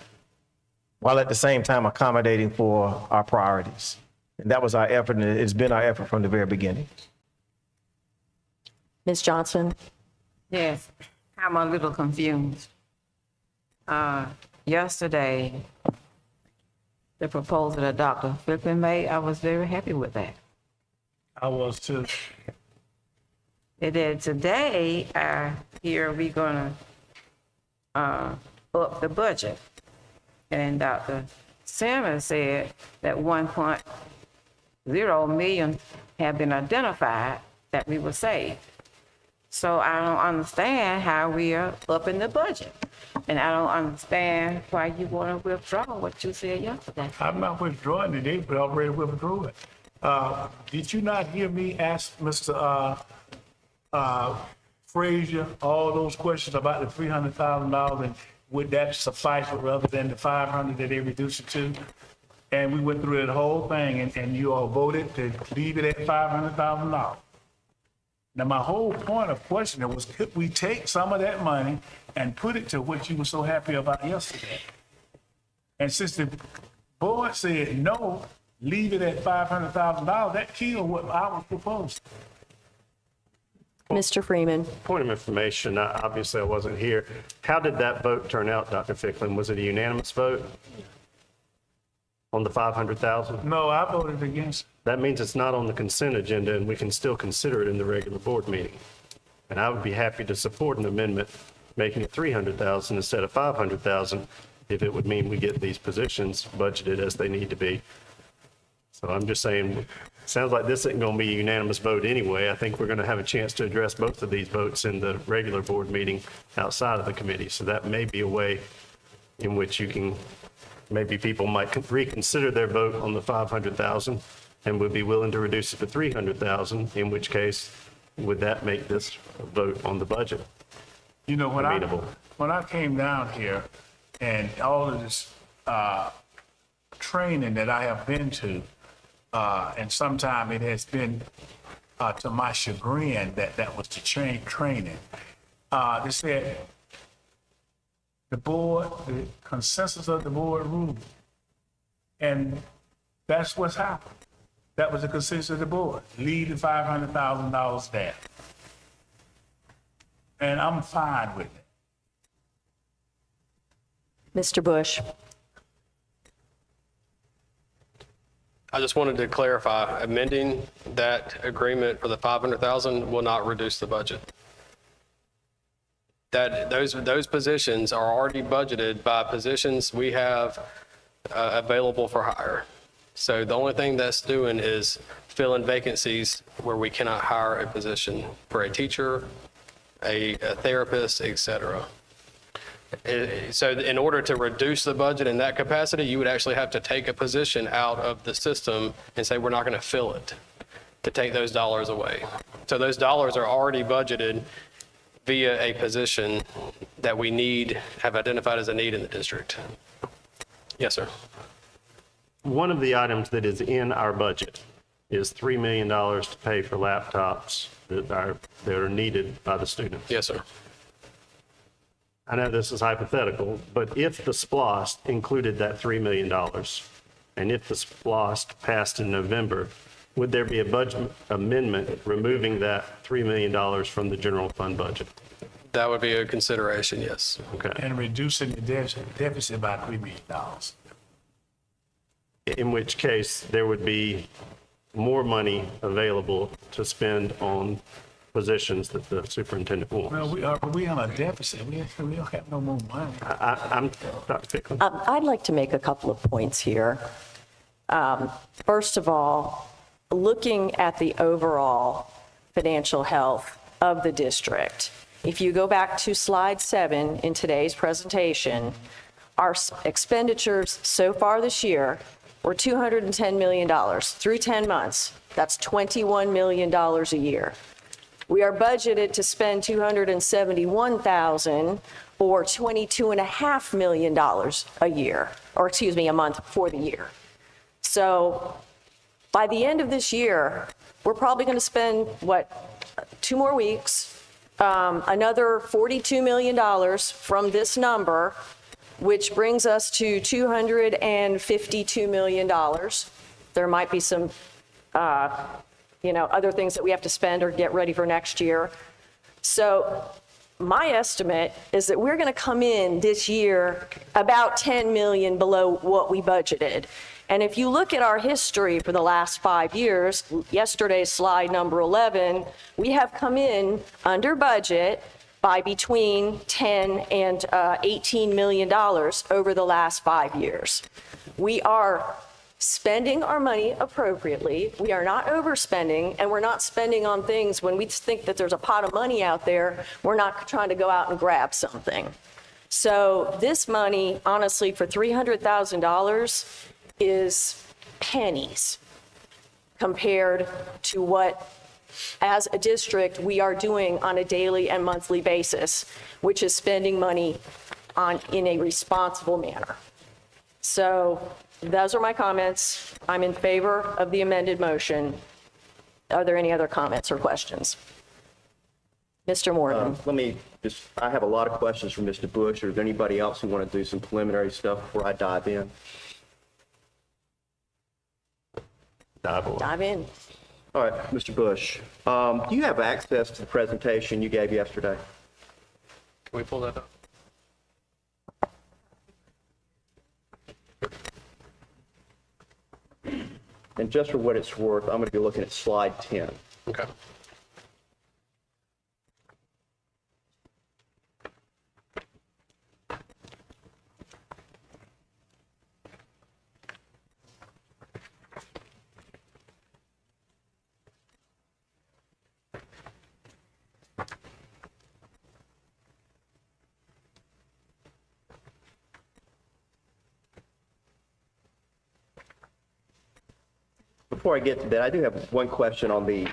while at the same time accommodating for our priorities. And that was our effort, and it's been our effort from the very beginning. Ms. Johnson? Yes, I'm a little confused. Yesterday, the proposal that Dr. Flippin made, I was very happy with that. I was too. And then today, here we're gonna up the budget. And Dr. Simmons said that 1.0 million have been identified that we will save. So I don't understand how we are upping the budget. And I don't understand why you want to withdraw what you said yesterday. I'm not withdrawing it, they already withdrew it. Did you not hear me ask Mr. Frazier all those questions about the $300,000 and would that suffice rather than the 500 that they reduced it to? And we went through that whole thing and you all voted to leave it at $500,000. Now, my whole point of questioning was, could we take some of that money and put it to what you were so happy about yesterday? And since the board said no, leave it at $500,000, that killed what I was proposing. Mr. Freeman? Point of information, obviously I wasn't here. How did that vote turn out, Dr. Ficklin? Was it a unanimous vote on the 500,000? No, I voted against it. That means it's not on the consent agenda and we can still consider it in the regular board meeting. And I would be happy to support an amendment making it 300,000 instead of 500,000 if it would mean we get these positions budgeted as they need to be. So I'm just saying, sounds like this isn't going to be a unanimous vote anyway. I think we're going to have a chance to address both of these votes in the regular board meeting outside of the committee. So that may be a way in which you can, maybe people might reconsider their vote on the 500,000 and would be willing to reduce it to 300,000, in which case, would that make this vote on the budget amenable? When I came down here and all of this training that I have been to, and sometimes it has been to my chagrin that was the training. They said the consensus of the board ruled. And that's what's happened. That was the consensus of the board. Leave the $500,000 there. And I'm fine with it. Mr. Bush? I just wanted to clarify, amending that agreement for the 500,000 will not reduce the budget. Those positions are already budgeted by positions we have available for hire. So the only thing that's doing is filling vacancies where we cannot hire a position for a teacher, a therapist, et cetera. So in order to reduce the budget in that capacity, you would actually have to take a position out of the system and say, we're not going to fill it, to take those dollars away. So those dollars are already budgeted via a position that we have identified as a need in the district. Yes, sir. One of the items that is in our budget is $3 million to pay for laptops that are needed by the students. Yes, sir. I know this is hypothetical, but if the SPLOST included that $3 million, And if the SPLOST passed in November, would there be a budget amendment removing that $3 million from the general fund budget? That would be a consideration, yes. Okay. And reducing the deficit by $3 million. In which case, there would be more money available to spend on positions that the superintendent wants. Well, we on a deficit. We don't have no more money. I'm not picking. I'd like to make a couple of points here. First of all, looking at the overall financial health of the district, if you go back to slide 7 in today's presentation, our expenditures so far this year were $210 million through 10 months. That's $21 million a year. We are budgeted to spend $271,000 or $22.5 million a year, or excuse me, a month for the year. So by the end of this year, we're probably going to spend, 2 more weeks, another $42 million from this number, which brings us to $252 million. There might be some, other things that we have to spend or get ready for next year. So my estimate is that we're going to come in this year about 10 million below what we budgeted. And if you look at our history for the last 5 years, yesterday's slide number 11, we have come in under budget by between 10 and $18 million over the last 5 years. We are spending our money appropriately. We are not overspending, and we're not spending on things when we think that there's a pot of money out there, we're not trying to go out and grab something. So this money, honestly, for $300,000 is pennies compared to what, as a district, we are doing on a daily and monthly basis, which is spending money in a responsible manner. So those are my comments. I'm in favor of the amended motion. Are there any other comments or questions? Mr. Morgan. I have a lot of questions for Mr. Bush. Or is there anybody else who want to do some preliminary stuff before I dive in? Dive in. All right, Mr. Bush, do you have access to the presentation you gave yesterday? Can we pull that up? And just for what it's worth, I'm going to be looking at slide 10. Okay. Before I get to that, I do have one question on the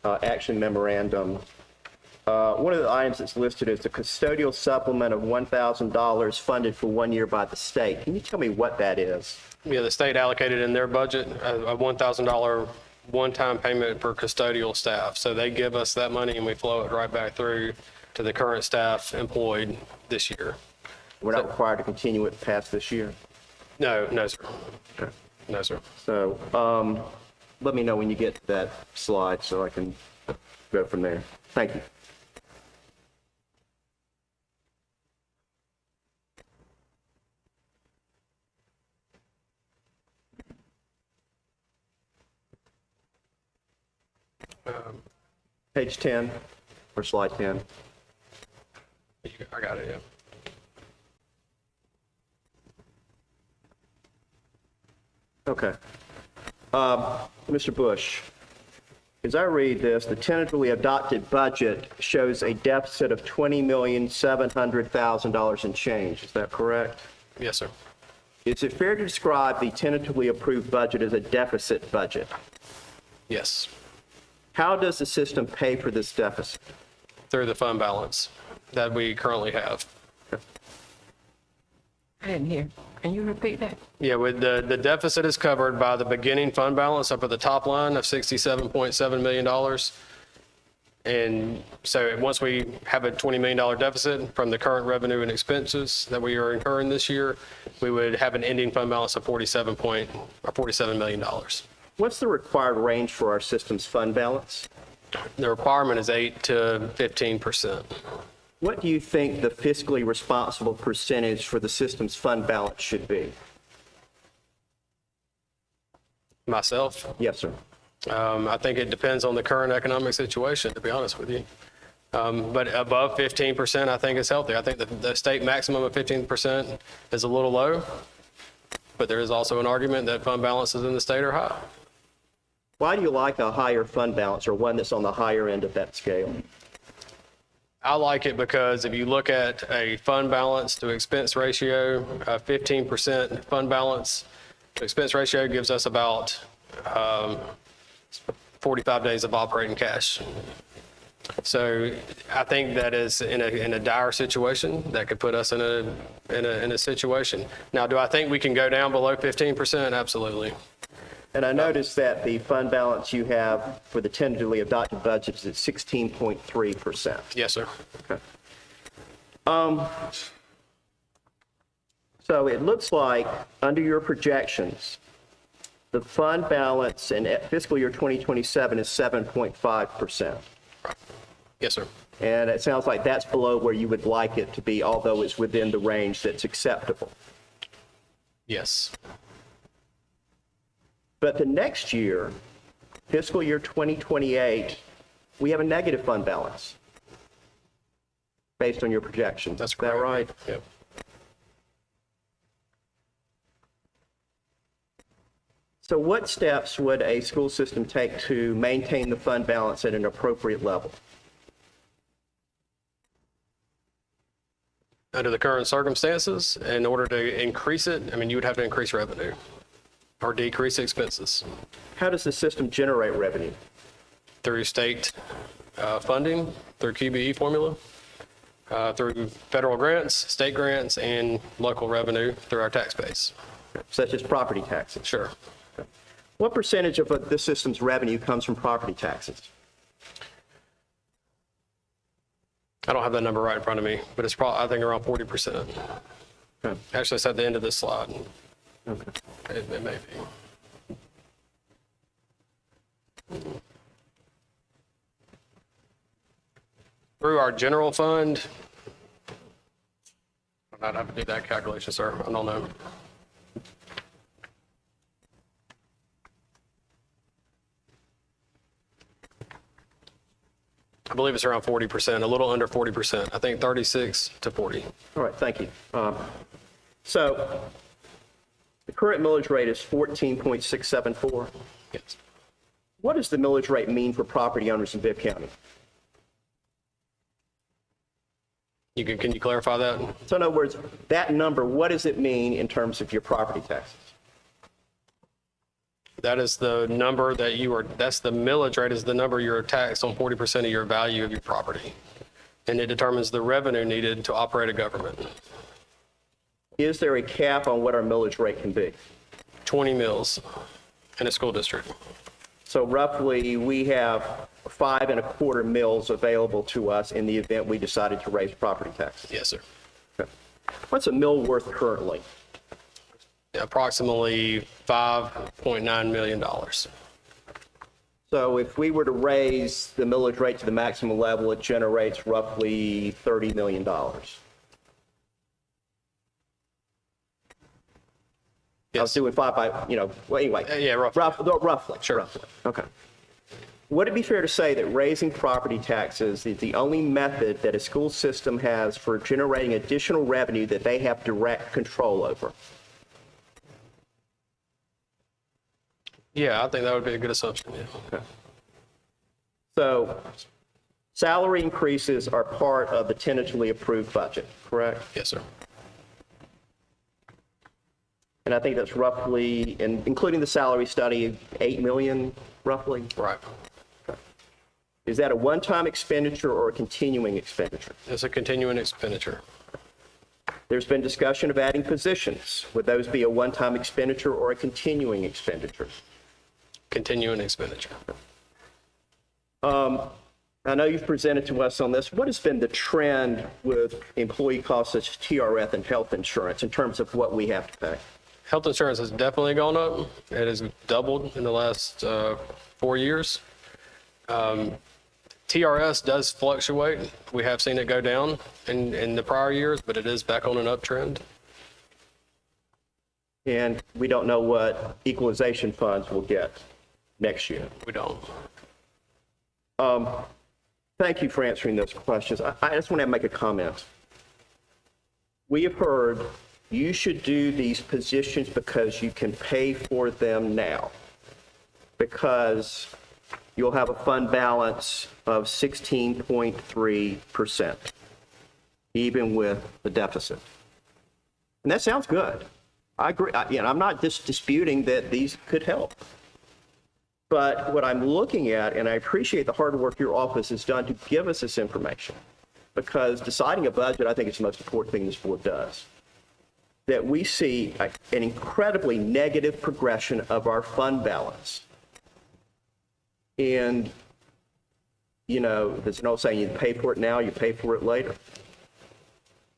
action memorandum. One of the items that's listed is the custodial supplement of $1,000 funded for 1 year by the state. Can you tell me what that is? Yeah, the state allocated in their budget a $1,000 one-time payment per custodial staff. So they give us that money and we flow it right back through to the current staff employed this year. We're not required to continue it past this year? No, sir. Okay. No, sir. So let me know when you get to that slide so I can go from there. Thank you. Page 10 or slide 10. I got it, yeah. Okay. Mr. Bush, as I read this, the tentatively adopted budget shows a deficit of $20,700,000 in change. Is that correct? Yes, sir. Is it fair to describe the tentatively approved budget as a deficit budget? Yes. How does the system pay for this deficit? Through the fund balance that we currently have. I didn't hear. Can you repeat that? Yeah, with the deficit is covered by the beginning fund balance up at the top line of $67.7 million. And so once we have a $20 million deficit from the current revenue and expenses that we are incurring this year, we would have an ending fund balance of $47 million. What's the required range for our system's fund balance? The requirement is 8 to 15%. What do you think the fiscally responsible percentage for the system's fund balance should be? Myself, Yes, sir. I think it depends on the current economic situation, to be honest with you. But above 15%, I think is healthy. I think the state maximum of 15% is a little low, but there is also an argument that fund balances in the state are high. Why do you like a higher fund balance or one that's on the higher end of that scale? I like it because if you look at a fund balance to expense ratio, 15% fund balance to expense ratio gives us about 45 days of operating cash. So I think that is in a dire situation that could put us in a situation. Now, do I think we can go down below 15%? Absolutely. And I noticed that the fund balance you have for the tentatively adopted budget is at 16.3%. Yes, sir. Okay. So it looks like under your projections, the fund balance in fiscal year 2027 is 7.5%. Yes, sir. And it sounds like that's below where you would like it to be, although it's within the range that's acceptable. Yes. But the next year, fiscal year 2028, we have a negative fund balance based on your projections. That's Is that right? Yep. So what steps would a school system take to maintain the fund balance at an appropriate level? Under the current circumstances, in order to increase it, I mean, you would have to increase revenue or decrease expenses How does the system generate revenue? through state funding, through QBE formula, through federal grants, state grants, and local revenue through our tax base. Such as property taxes? Sure. What percentage of this system's revenue comes from property taxes? I don't have that number right in front of me, but it's probably, I think, around 40%. Okay. Actually, it's at the end of this slide. Okay. It may be. Through our general fund, I'd have to do that calculation, sir. I don't know. I believe it's around 40%, a little under 40%. I think 36 to 40. All right, thank you. So the current millage rate is 14.674. Yes. What does the millage rate mean for property owners in Bibb County? Can you clarify that? So in other words, that number, what does it mean in terms of your property taxes? That is the number that that's the millage rate is the number you're taxed on 40% of your value of your property. And it determines the revenue needed to operate a government. Is there a cap on what our millage rate can be? 20 mills in a school district. So roughly, we have 5.25 mills available to us in the event we decided to raise property taxes. Yes, sir. Okay. What's a mill worth currently? Approximately $5.9 million. So if we were to raise the millage rate to the maximum level, it generates roughly $30 million. I was doing five by, well, anyway. Yeah, roughly. Roughly. Sure. Roughly. Okay. Would it be fair to say that raising property taxes is the only method that a school system has for generating additional revenue that they have direct control over? Yeah, I think that would be a good assumption. Yeah. Okay. So salary increases are part of the tentatively approved budget, correct? Yes, sir. And I think that's roughly, including the salary study, 8 million roughly? Right. Is that a one-time expenditure or a continuing expenditure? It's a continuing expenditure. There's been discussion of adding positions. Would those be a one-time expenditure or a continuing expenditure? Continuing expenditure. I I know you've presented to us on this. What has been the trend with employee costs such as TRF and health insurance in terms of what we have to pay? Health insurance has definitely gone up. It has doubled in the last 4 years. TRS does fluctuate. We have seen it go down in the prior years, but it is back on an uptrend. And we don't know what equalization funds will get next year. We don't. Thank you for answering those questions. I just want to make a comment. We have heard you should do these positions because you can pay for them now, because you'll have a fund balance of 16.3%, even with the deficit. And that sounds good. I agree. I'm not just disputing that these could help. But what I'm looking at, and I appreciate the hard work your office has done to give us this information, because deciding a budget, I think, is the most important thing this board does, that we see an incredibly negative progression of our fund balance. And, there's no saying you pay for it now, you pay for it later.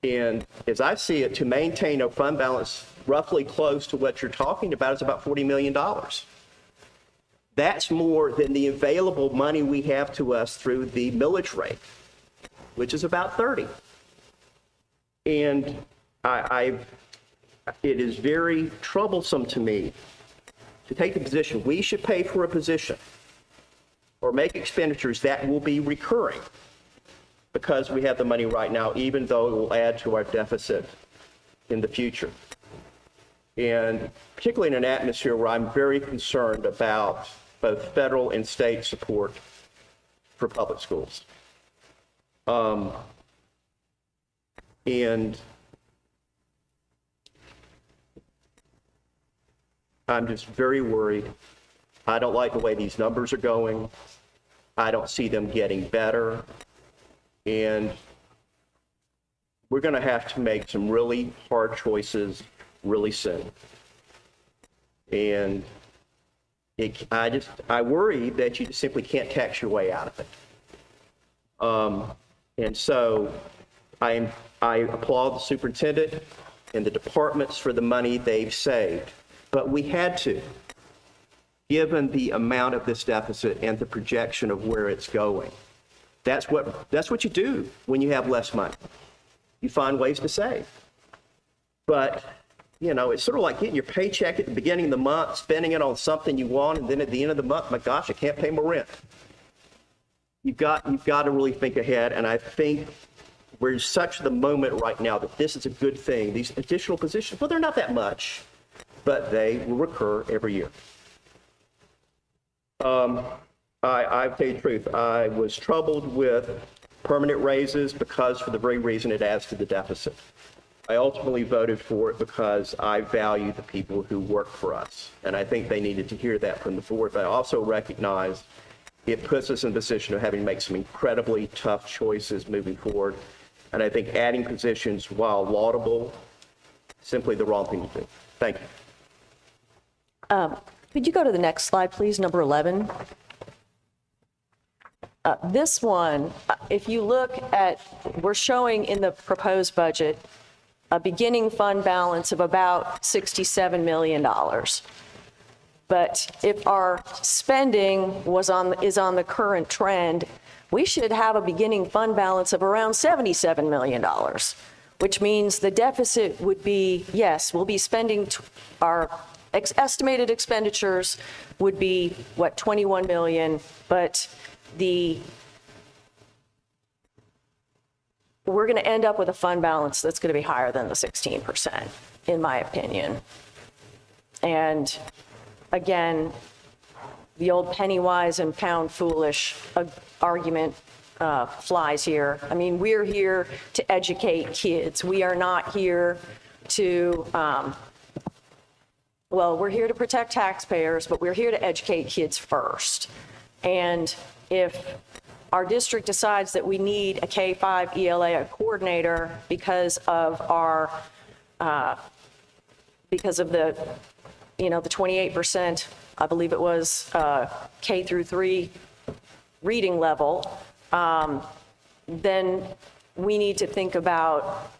And as I see it, to maintain a fund balance roughly close to what you're talking about is about $40 million. That's more than the available money we have to us through the millage rate, which is about 30. And it is very troublesome to me to take the position we should pay for a position or make expenditures that will be recurring because we have the money right now, even though it will add to our deficit in the future. And particularly in an atmosphere where I'm very concerned about both federal and state support for public schools. And I'm just very worried. I don't like the way these numbers are going. I don't see them getting better. And we're going to have to make some really hard choices really soon. And I worry that you just simply can't tax your way out of it. And so I applaud the superintendent and the departments for the money they've saved, but we had to, given the amount of this deficit and the projection of where it's going. That's what you do when you have less money. You find ways to save. But it's sort of like getting your paycheck at the beginning of the month, spending it on something you want, and then at the end of the month, my gosh, I can't pay my rent. You've got to really think ahead, and I think we're in such the moment right now that this is a good thing. These additional positions, well, they're not that much, but they will recur every year. I'll tell you the truth. I was troubled with permanent raises because for the very reason it adds to the deficit. I ultimately voted for it because I value the people who work for us. And I think they needed to hear that from the board. But I also recognize it puts us in a position of having to make some incredibly tough choices moving forward. And I think adding positions, while laudable, simply the wrong thing to do. Thank you. Could you go to the next slide, please, number 11? This one, if you look at, we're showing in the proposed budget a beginning fund balance of about $67 million. But if our spending is on the current trend, we should have a beginning fund balance of around $77 million, which means the deficit would be, yes, we'll be spending our estimated expenditures would be, 21 million, but we're going to end up with a fund balance that's going to be higher than the 16%, in my opinion. And again, the old penny wise and pound foolish argument flies here. I mean, we're here to educate kids. We are not here to, we're here to protect taxpayers, but we're here to educate kids first. And if our district decides that we need a K-5 ELA coordinator because of the 28%, I believe it was, K through 3 reading level, then we need to think about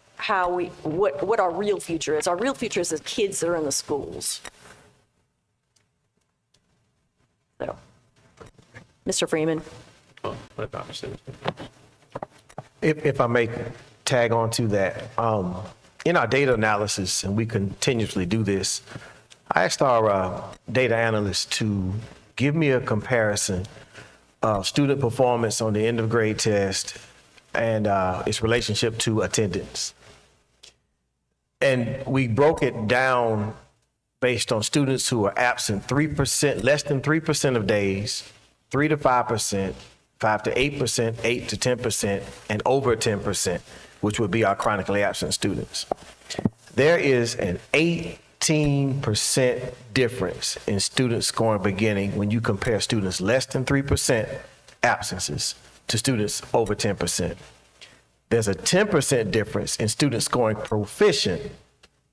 what our real future is. Our real future is the kids that are in the schools. So, Mr. Freeman. If I may tag on to that, in our data analysis, and we continuously do this, I asked our data analysts to give me a comparison of student performance on the end of grade test and its relationship to attendance. And we broke it down based on students who are absent 3%, less than 3% of days, 3 to 5%, 5 to 8%, 8 to 10%, and over 10%, which would be our chronically absent students. There is an 18% difference in student scoring beginning when you compare students less than 3% absences to students over 10%. There's a 10% difference in student scoring proficient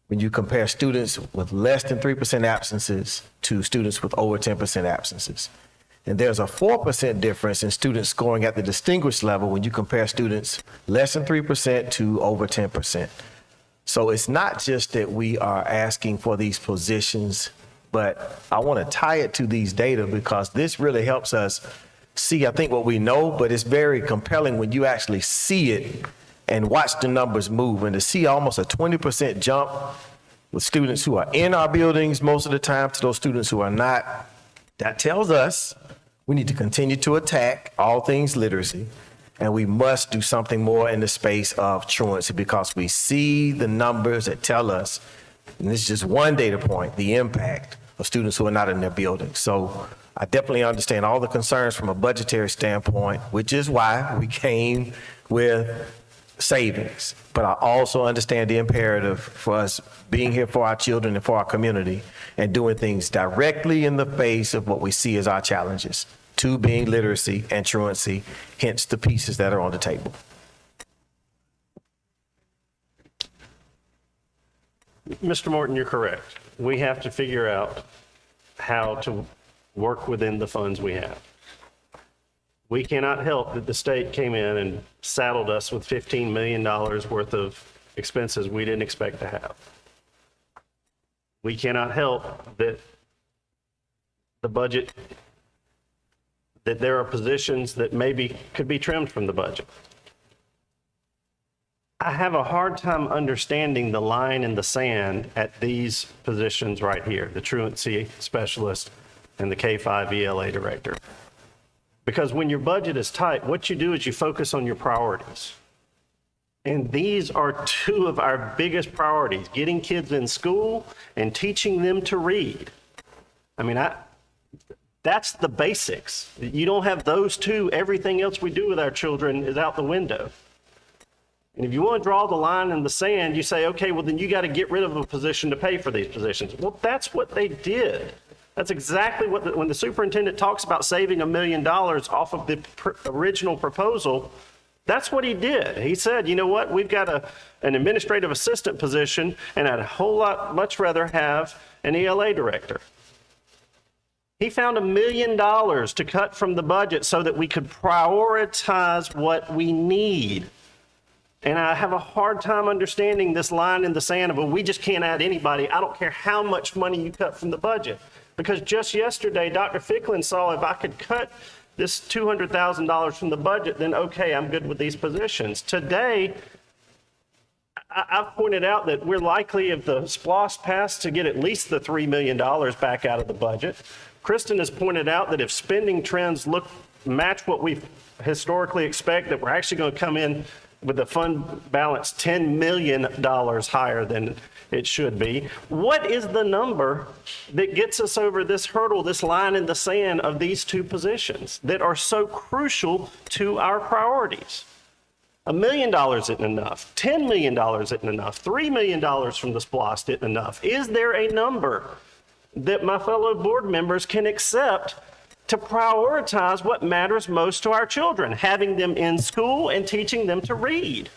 when you compare students with less than 3% absences to students with over 10% absences. And there's a 4% difference in students scoring at the distinguished level when you compare students less than 3% to over 10%. So it's not just that we are asking for these positions, but I want to tie it to these data because this really helps us see, I think, what we know, but it's very compelling when you actually see it and watch the numbers move, and to see almost a 20% jump with students who are in our buildings most of the time to those students who are not. That tells us we need to continue to attack all things literacy, and we must do something more in the space of truancy because we see the numbers that tell us, and this is just one data point, the impact of students who are not in their buildings. So I definitely understand all the concerns from a budgetary standpoint, which is why we came with savings. But I also understand the imperative for us being here for our children and for our community and doing things directly in the face of what we see as our challenges, two being literacy and truancy, hence the pieces that are on the table. Mr. Morton, you're correct. We have to figure out how to work within the funds we have. We cannot help that the state came in and saddled us with $15 million worth of expenses we didn't expect to have. We cannot help that the budget, that there are positions that maybe could be trimmed from the budget. I have a hard time understanding the line in the sand at these positions right here, the truancy specialist and the K-5 ELA director. Because when your budget is tight, what you do is you focus on your priorities. And these are two of our biggest priorities, getting kids in school and teaching them to read. I mean, that's the basics. You don't have those two, everything else we do with our children is out the window. And if you want to draw the line in the sand, you say, okay, well, then you got to get rid of a position to pay for these positions. Well, that's what they did. That's exactly what, when the superintendent talks about saving $1 million off of the original proposal, that's what he did. He said, you know what, we've got an administrative assistant position, and I'd a whole lot much rather have an ELA director. He found $1 million to cut from the budget so that we could prioritize what we need. And I have a hard time understanding this line in the sand of, well, we just can't add anybody. I don't care how much money you cut from the budget. Because just yesterday, Dr. Ficklin saw if I could cut this $200,000 from the budget, then okay, I'm good with these positions. Today, I've pointed out that we're likely, if the SPLOST passed, to get at least the $3 million back out of the budget. Kristen has pointed out that if spending trends match what we historically expect, that we're actually going to come in with the fund balance $10 million higher than it should be. What is the number that gets us over this hurdle, this line in the sand of these two positions that are so crucial to our priorities? $1 million isn't enough. $10 million isn't enough. $3 million from the SPLOST isn't enough. Is there a number that my fellow board members can accept to prioritize what matters most to our children, having them in school and teaching them to read?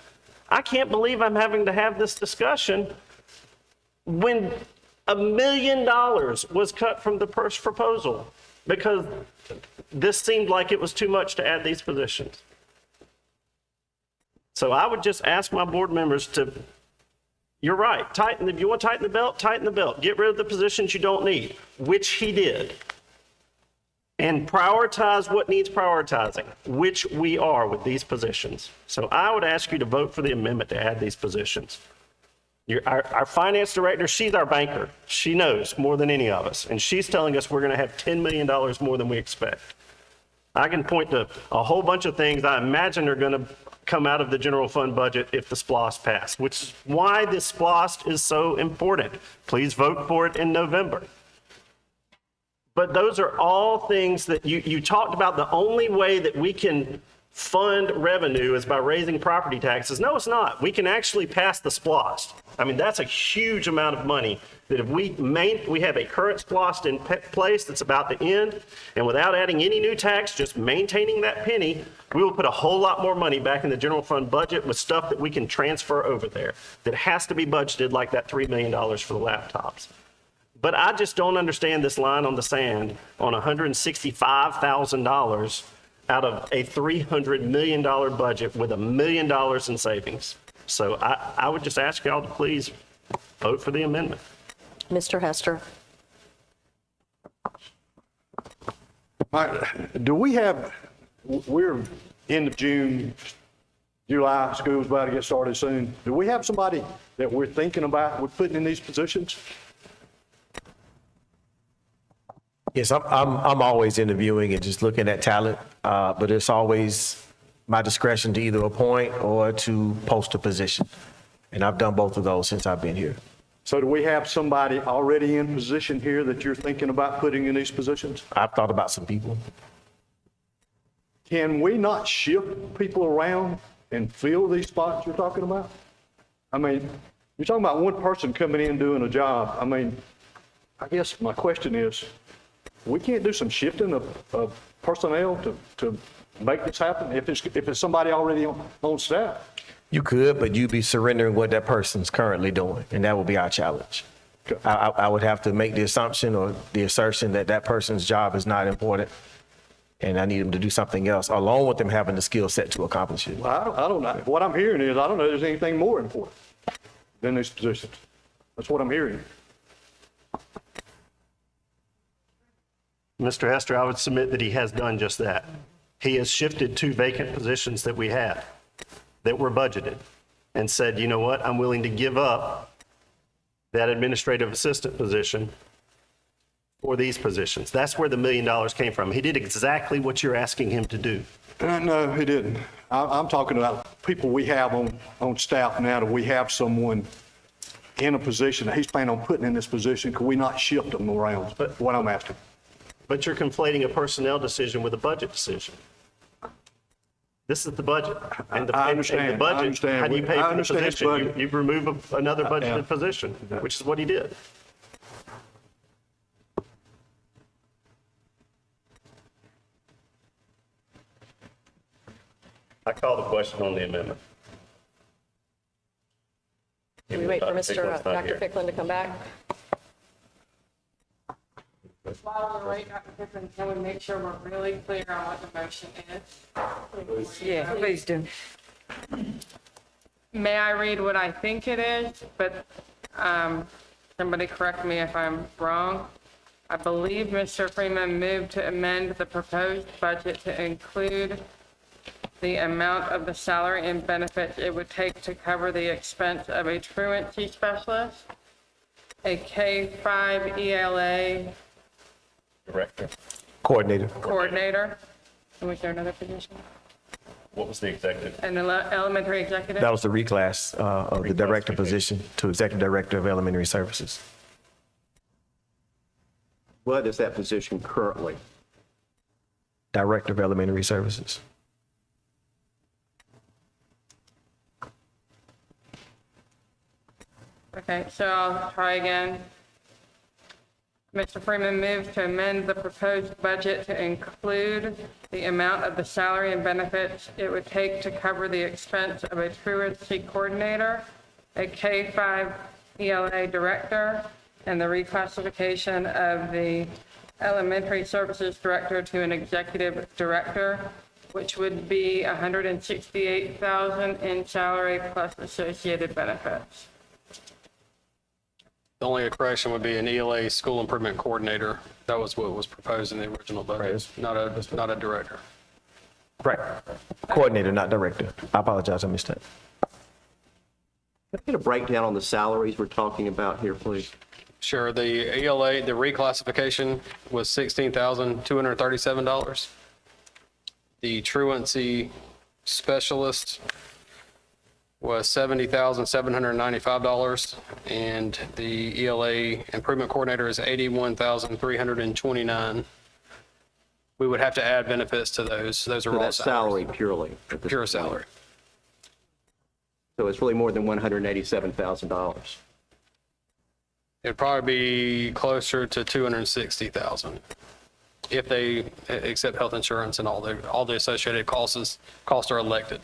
I can't believe I'm having to have this discussion when $1 million was cut from the first proposal because this seemed like it was too much to add these positions. So I would just ask my board members to, you're right, if you want to tighten the belt, tighten the belt. Get rid of the positions you don't need, which he did. And prioritize what needs prioritizing, which we are with these positions. So I would ask you to vote for the amendment to add these positions. Our finance director, she's our banker. She knows more than any of us. And she's telling us we're going to have $10 million more than we expect. I can point to a whole bunch of things I imagine are going to come out of the general fund budget if the SPLOST pass, which is why this SPLOST is so important. Please vote for it in November. But those are all things that you talked about. The only way that we can fund revenue is by raising property taxes. No, it's not. We can actually pass the SPLOST. I mean, that's a huge amount of money that if we have a current SPLOST in place that's about to end, and without adding any new tax, just maintaining that penny, we will put a whole lot more money back in the general fund budget with stuff that we can transfer over there that has to be budgeted, like that $3 million for the laptops. But I just don't understand this line on the sand on $165,000 out of a $300 million budget with $1 million in savings. So I would just ask y'all to please vote for the amendment. Mr. Hester. Do we have, we're end of June, July, school's about to get started soon. Do we have somebody that we're thinking about with putting in these positions? Yes, I'm always interviewing and just looking at talent, but it's always my discretion to either appoint or to post a position. And I've done both of those since I've been here. So do we have somebody already in position here that you're thinking about putting in these positions? I've thought about some people. Can we not shift people around and fill these spots you're talking about? I mean, you're talking about one person coming in doing a job. I mean, I guess my question is, we can't do some shifting of personnel to make this happen if it's somebody already on staff? You could, but you'd be surrendering what that person's currently doing, and that would be our challenge. Okay. I would have to make the assumption or the assertion that that person's job is not important, and I need them to do something else, along with them having the skill set to accomplish it. Well, I don't know. What I'm hearing is, I don't know if there's anything more important than these positions. That's what I'm hearing. Mr. Hester, I would submit that he has done just that. He has shifted 2 vacant positions that we had, that were budgeted, and said, you know what, I'm willing to give up that administrative assistant position for these positions. That's where the $1 million came from. He did exactly what you're asking him to do. No, he didn't. I'm talking about people we have on staff now, that we have someone in a position that he's planning on putting in this position. Could we not shift them around? But what I'm asking. But you're conflating a personnel decision with a budget decision. This is the budget. And the, I understand. And the budget, I understand. how do you pay I for the understand position? budget. You remove another budgeted Yeah. position, which is what he did. I call the question on the amendment. Can we wait for Dr. Ficklen's not Dr. here. Ficklin to come back? While we're waiting, Dr. Pickens, can we make sure we're really clear on what the motion is? Yeah, please do. May I read what I think it is? But somebody correct me if I'm wrong. I believe Mr. Freeman moved to amend the proposed budget to include the amount of the salary and benefits it would take to cover the expense of a truancy specialist, a K-5 ELA Director. Coordinator. And was there another position? What was the executive? An elementary executive? That was the reclass of the director position to executive director of elementary services. What is that position currently? Director of elementary services. Okay, so I'll try again. Mr. Freeman moved to amend the proposed budget to include the amount of the salary and benefits it would take to cover the expense of a truancy coordinator, a K-5 ELA director, and the reclassification of the elementary services director to an executive director which would be $168,000 in salary plus associated benefits. The only correction would be an ELA school improvement coordinator. That was what was proposed in the original budget, not a director. Right. Coordinator, not director. I apologize, I missed that. Can I get a breakdown on the salaries we're talking about here, please? Sure, the ELA, the reclassification was $16,237. The truancy specialist was $70,795, and the ELA improvement coordinator is $81,329. We would have to add benefits to those. Those are So all that's salary salaries. purely. Pure salary. So it's really more than $187,000. It'd probably be closer to $260,000 if they accept health insurance and all the associated costs are elected.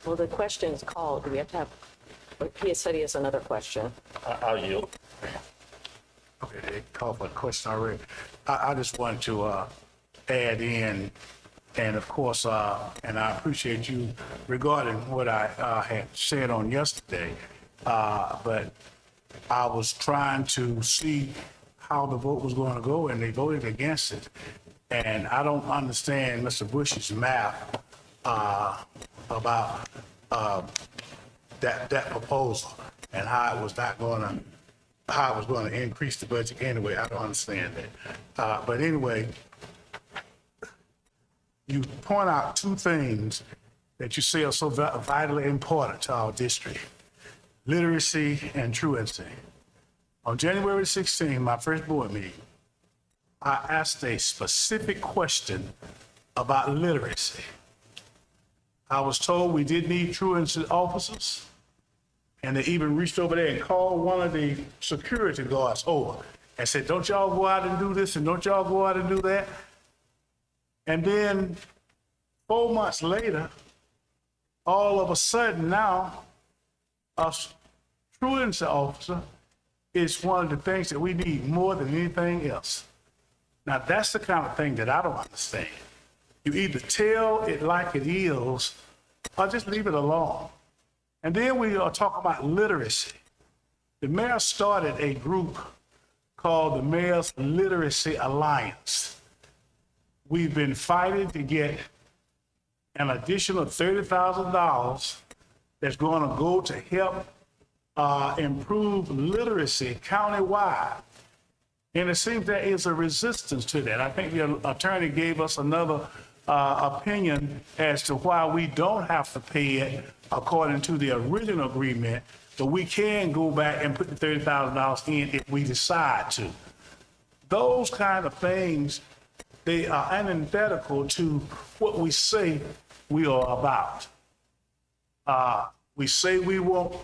Well, the question is called. Do we have to have, he said he has another question. I'll yield. Okay, they called for a question already. I just wanted to add in, and of course, and I appreciate you regarding what I had said on yesterday, but I was trying to see how the vote was going to go, and they voted against it. And I don't understand Mr. Bush's math about that proposal and how it was going to increase the budget anyway. I don't understand that. But anyway, you point out two things that you say are so vitally important to our district: literacy and truancy. On January 16, my first board meeting, I asked a specific question about literacy. I was told we did need truancy officers, and they even reached over there and called one of the security guards over and said, don't y'all go out and do this and don't y'all go out and do that. And then 4 months later, all of a sudden now, a truancy officer is one of the things that we need more than anything else. Now, that's the kind of thing that I don't understand. You either tell it like it is or just leave it alone. And then we are talking about literacy. The mayor started a group called the Mayor's Literacy Alliance. We've been fighting to get an additional $30,000 that's going to go to help improve literacy countywide. And it seems there is a resistance to that. I think the attorney gave us another opinion as to why we don't have to pay it according to the original agreement, but we can go back and put the $30,000 in if we decide to. Those kind of things, they are antithetical to what we say we are about. We say we want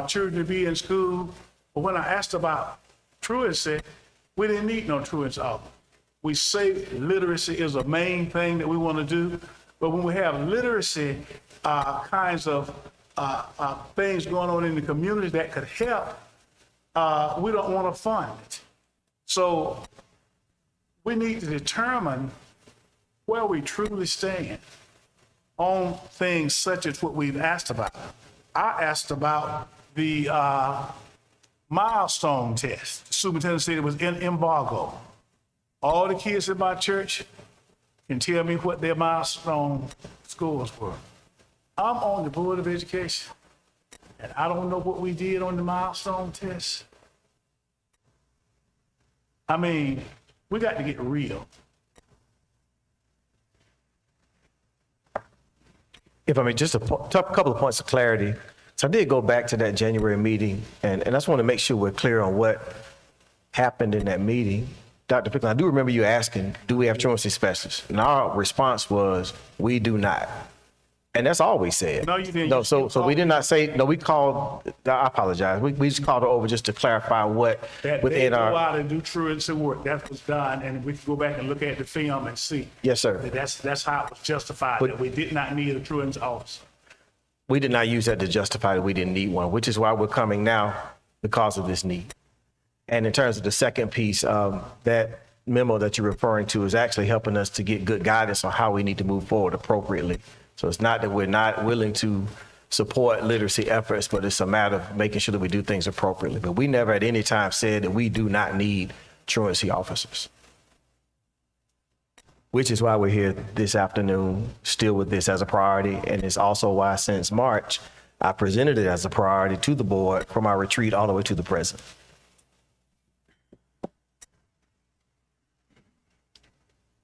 children to be in school, but when I asked about truancy, we didn't need no truancy officer. We say literacy is a main thing that we want to do, but when we have literacy kinds of things going on in the community that could help, we don't want to fund it. So we need to determine where we truly stand on things such as what we've asked about. I asked about the milestone test. The superintendent said it was in embargo. All the kids in my church can tell me what their milestone scores were. I'm on the Board of Education, and I don't know what we did on the milestone test. I mean, we got to get real. If I may, just a couple of points of clarity. So I did go back to that January meeting, and I just want to make sure we're clear on what happened in that meeting. Dr. Picklen, I do remember you asking, do we have truancy specialists? And our response was, we do not. And that's all we said. No, you didn't. No, so we did not say, no, we called, I apologize. We just called her over just to clarify what That within they go our. out and do truancy work. That was done, and we can go back and look at the film and see. Yes, sir. That's how it was justified, But- that we did not need a truancy officer. We did not use that to justify that we didn't need one, which is why we're coming now because of this need. And in terms of the second piece, that memo that you're referring to is actually helping us to get good guidance on how we need to move forward appropriately. So it's not that we're not willing to support literacy efforts, but it's a matter of making sure that we do things appropriately. But we never at any time said that we do not need truancy officers, which is why we're here this afternoon, still with this as a priority. And it's also why since March, I presented it as a priority to the board from our retreat all the way to the present.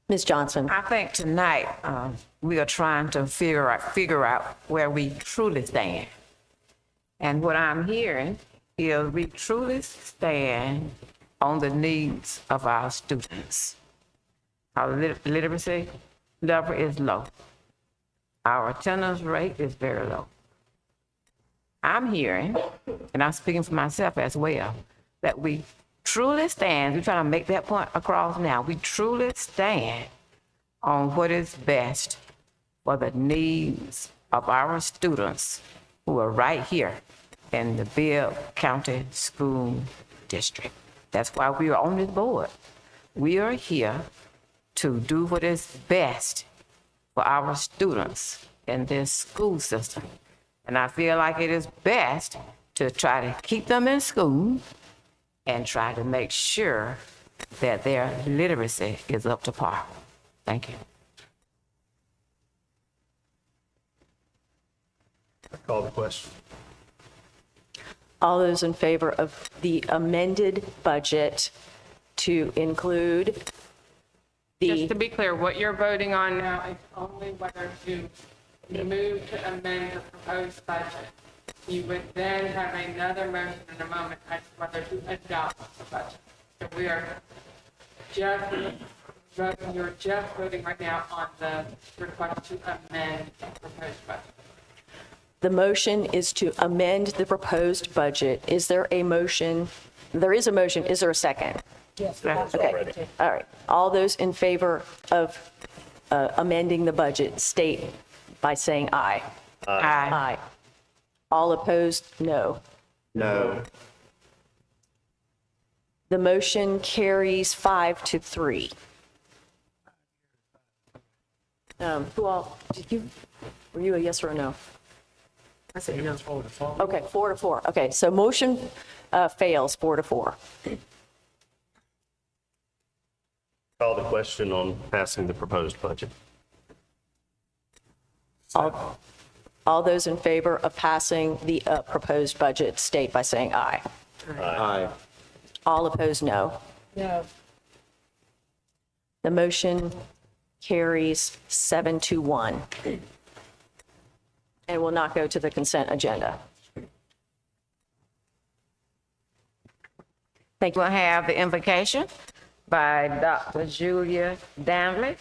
Ms. Johnson. I think tonight, we are trying to figure out where we truly stand. And what I'm hearing is we truly stand on the needs of our students. Our literacy level is low. Our attendance rate is very low. I'm hearing, and I'm speaking for myself as well, that we truly stand, we're trying to make that point across now, we truly stand on what is best for the needs of our students who are right here in the Bibb County School District. That's why we are on this board. We are here to do what is best for our students in this school system. And I feel like it is best to try to keep them in school and try to make sure that their literacy is up to par. Thank you. I call the question. All those in favor of the amended budget to include Just to be clear, what you're voting on now is only whether to move to amend the proposed budget. You would then have another motion in a moment as to whether to adopt the budget. So we are just voting, you're just voting right now on the request to amend the proposed budget. The motion is to amend the proposed budget. Is there a motion? There is a motion. Is there a second? Yes. Okay. All right. All those in favor of amending the budget state by saying aye. Aye. Aye. All opposed, no. No. The motion carries 5-3. Who all, were you a yes or a no? I said no. Okay, 4-4. Okay, so motion fails 4-4. Call the question on passing the proposed budget. All those in favor of passing the proposed budget state by saying aye. Aye. All opposed, no. No. The motion carries 7-1 and will not go to the consent agenda. Thank you. We'll have the invocation by Dr. Julia Danley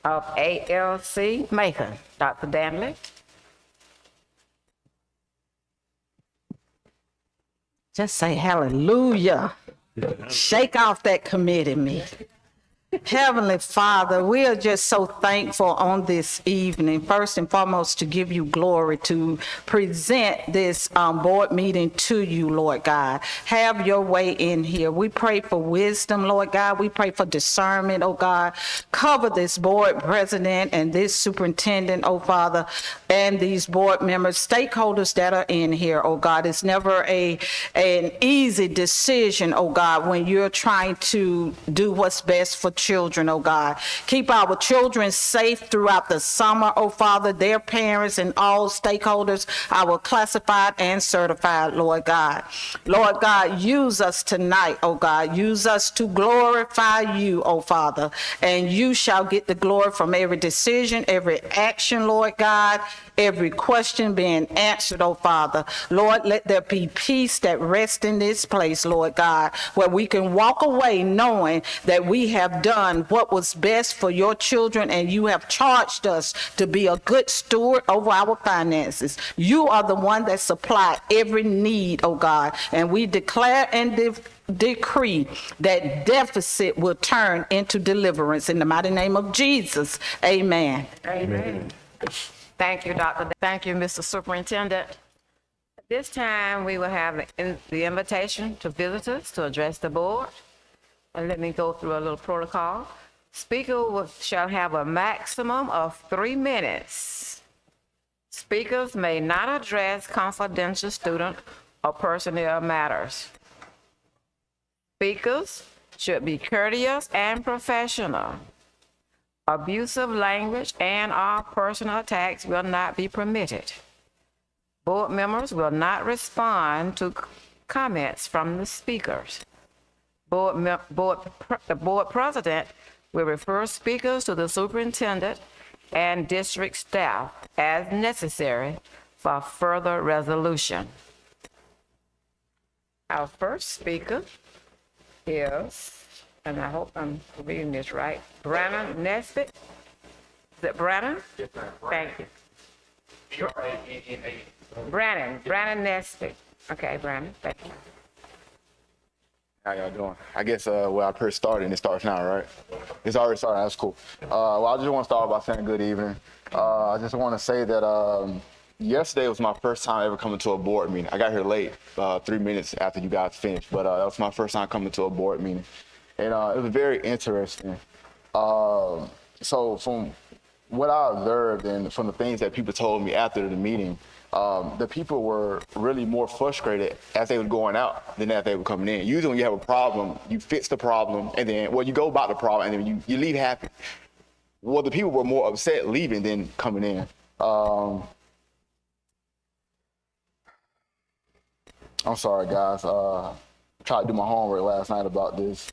of ALC Macon. Dr. Danley. Just say hallelujah. Shake off that committee me. Heavenly Father, we are just so thankful on this evening, first and foremost, to give you glory, to present this board meeting to you, Lord God. Have your way in here. We pray for wisdom, Lord God. We pray for discernment, oh God. Cover this board president and this superintendent, oh Father, and these board members, stakeholders that are in here, oh God. It's never an easy decision, oh God, when you're trying to do what's best for children, oh God. Keep our children safe throughout the summer, oh Father, their parents and all stakeholders, our classified and certified, Lord God. Lord God, use us tonight, oh God. Use us to glorify you, oh Father, and you shall get the glory from every decision, every action, Lord God, every question being answered, oh Father. Lord, let there be peace that rests in this place, Lord God, where we can walk away knowing that we have done what was best for your children, and you have charged us to be a good steward over our finances. You are the one that supply every need, oh God, and we declare and decree that deficit will turn into deliverance in the mighty name of Jesus. Amen. Amen. Thank you, Doctor. Thank you, Mr. Superintendent. At this time, we will have the invitation to visitors to address the board. And let me go through a little protocol. Speaker shall have a maximum of 3 minutes. Speakers may not address confidential student or personnel matters. Speakers should be courteous and professional. Abusive language and/or personal attacks will not be permitted. Board members will not respond to comments from the speakers. The board president will refer speakers to the superintendent and district staff as necessary for further resolution. Our first speaker is, and I hope I'm reading this right, Brannon Nesbitt. Is it Brannon? Yes, ma'am. Thank you. Brannon. Brannon Nesbitt. Okay, Brannon, thank you. How y'all doing? I guess, I first started and it starts now, right? It's already started, that's cool. Well, I just want to start by saying good evening. I just want to say that yesterday was my first time ever coming to a board meeting. I got here late, 3 minutes after you guys finished, but that was my first time coming to a board meeting. And it was very interesting. So from what I observed and from the things that people told me after the meeting, the people were really more frustrated as they were going out than as they were coming in. Usually when you have a problem, you fix the problem and then, well, you go about the problem and then you leave happy. Well, the people were more upset leaving than coming in. I'm sorry, guys. I tried to do my homework last night about this.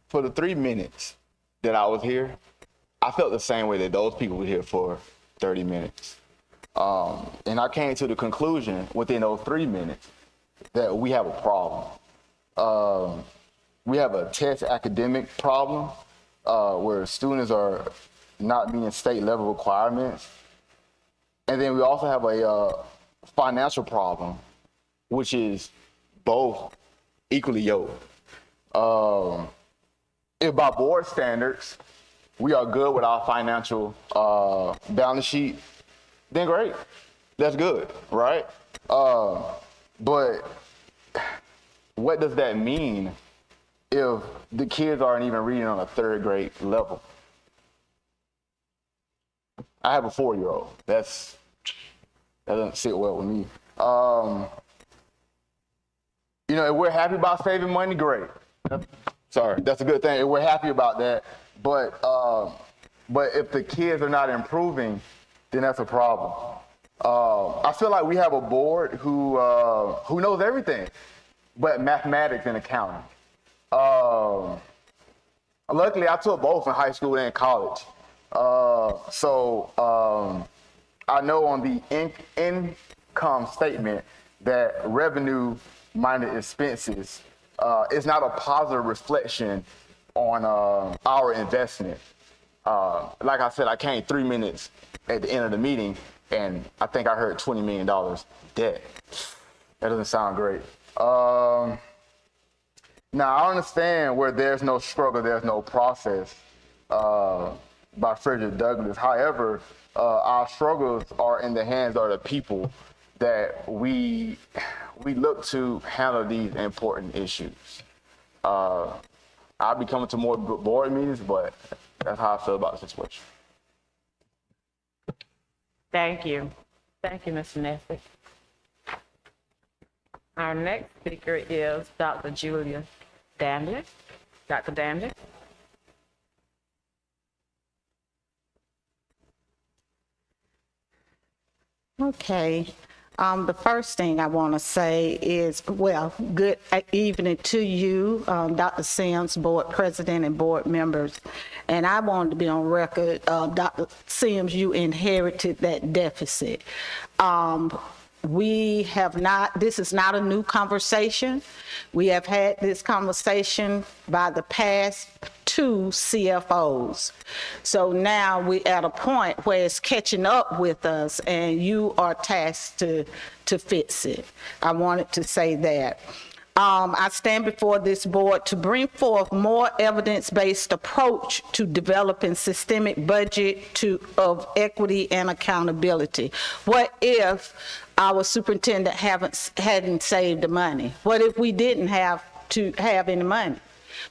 For the 3 minutes that I was here, I felt the same way that those people were here for 30 minutes. And I came to the conclusion within those 3 minutes that we have a problem. We have a test academic problem where students are not meeting state level requirements. And then we also have a financial problem, which is both equally yoked. If by board standards, we are good with our financial balance sheet, then great, that's good, right? But what does that mean if the kids aren't even reading on a 3rd grade level? I have a 4-year-old. That doesn't sit well with me. You know, if we're happy about saving money, great. Sorry, that's a good thing. If we're happy about that, but if the kids are not improving, then that's a problem. I feel like we have a board who knows everything, but mathematics and accounting. Luckily, I took both in high school and college. So I know on the income statement that revenue minus expenses is not a positive reflection on our investment. Like I said, I came 3 minutes at the end of the meeting, and I think I heard $20 million debt. That doesn't sound great. Now, I understand where there's no struggle, there's no process by Frederick Douglass. However, our struggles are in the hands of the people that we look to handle these important issues. I'll be coming to more board meetings, but that's how I feel about the situation. Thank you. Thank you, Mr. Nesbitt. Our next speaker is Dr. Julia Damley. Dr. Damley. Okay. The first thing I want to say is, well, good evening to you, Dr. Sims, board president and board members. And I wanted to be on record, Dr. Sims, you inherited that deficit. we have not, this is not a new conversation. We have had this conversation by the past 2 CFOs. So now we're at a point where it's catching up with us and you are tasked to fix it. I wanted to say that. I stand before this board to bring forth more evidence-based approach to developing systemic budget of equity and accountability. What if our superintendent hadn't saved the money? What if we didn't have to have any money?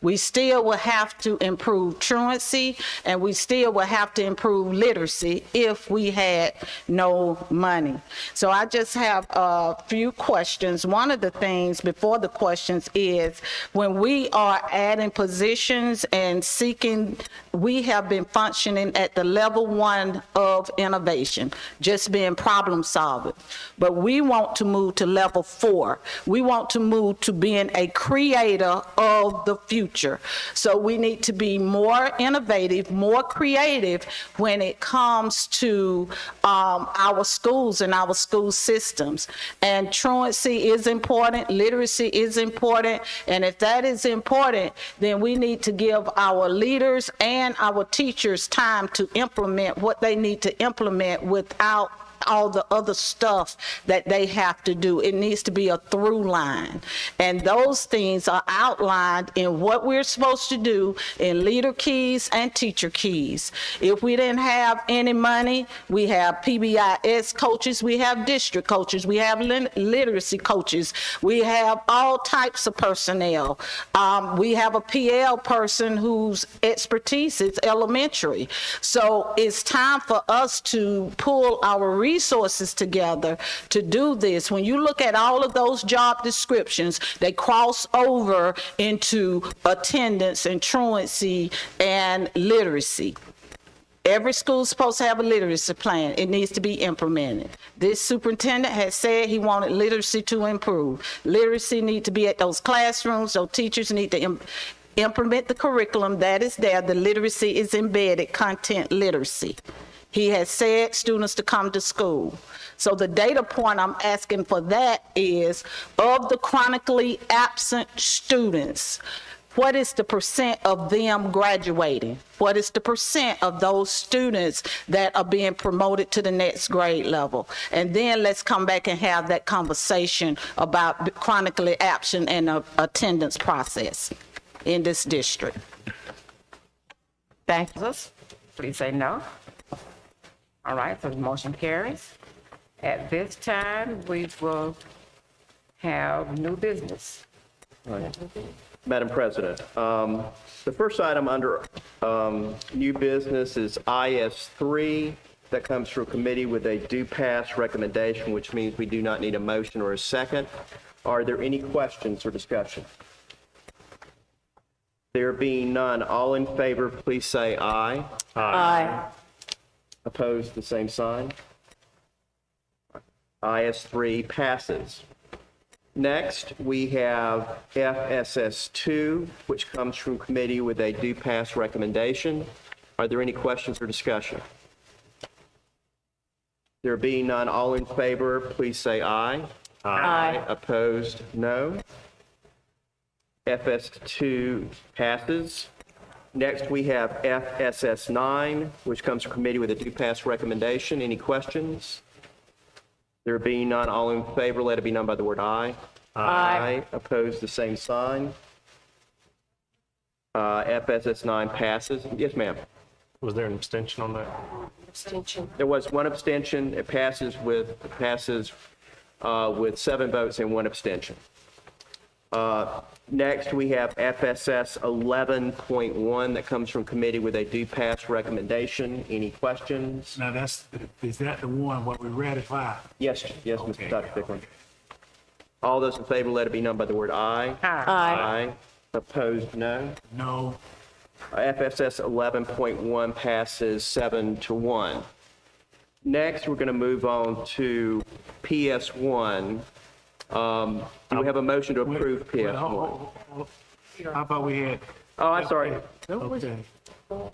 We still will have to improve truancy, and we still will have to improve literacy if we had no money. So I just have a few questions. One of the things before the questions is when we are adding positions and seeking, we have been functioning at the level 1 of innovation, just being problem solving. But we want to move to level 4. We want to move to being a creator of the future. So we need to be more innovative, more creative when it comes to our schools and our school systems. And truancy is important, literacy is important, and if that is important, then we need to give our leaders and our teachers time to implement what they need to implement without all the other stuff that they have to do. It needs to be a through line. And those things are outlined in what we're supposed to do in leader keys and teacher keys. If we didn't have any money, we have PBIS coaches, we have district coaches, we have literacy coaches, we have all types of personnel. We have a PL person whose expertise is elementary. So it's time for us to pull our resources together to do this. When you look at all of those job descriptions, they cross over into attendance and truancy and literacy. Every school's supposed to have a literacy plan. It needs to be implemented. This superintendent has said he wanted literacy to improve. Literacy needs to be at those classrooms. Those teachers need to implement the curriculum that is there. The literacy is embedded, content literacy. He has said students to come to school. So the data point I'm asking for that is, of the chronically absent students, what is the percent of them graduating? What is the percent of those students that are being promoted to the next grade level? And then let's come back and have that conversation about chronically absent and the attendance process in this district. Thank you. Please say no. All right, so the motion carries. At this time, we will have new business. Madam President, the first item under new business is IS3. That comes from committee with a do pass recommendation, which means we do not need a motion or a second. Are there any questions or discussion? There being none, all in favor, please say aye. Aye. Opposed, the same sign. IS3 passes. Next, we have FSS2, which comes from committee with a do pass recommendation. Are there any questions or discussion? There being none, all in favor, please say aye. Aye. Opposed, no. FS2 passes. Next, we have FSS9, which comes from committee with a do pass recommendation. Any questions? There being none, all in favor, let it be known by the word aye. Aye. Opposed, the same sign. FSS9 passes. Yes, ma'am. Was there an abstention on that? Abstention. There was one abstention. It passes with 7 votes and 1 abstention. Next, we have FSS 11.1 that comes from committee with a do pass recommendation. Any questions? Now is that the one what we ratified? Yes, Okay. Mr. Dr. Thicklin. All those in favor, let it be known by the word aye. Aye. Opposed, no. No. FSS 11.1 passes 7-1. Next, we're going to move on to PS1. Do we have a motion to approve PS1? I thought we had. Oh, I'm sorry. Okay.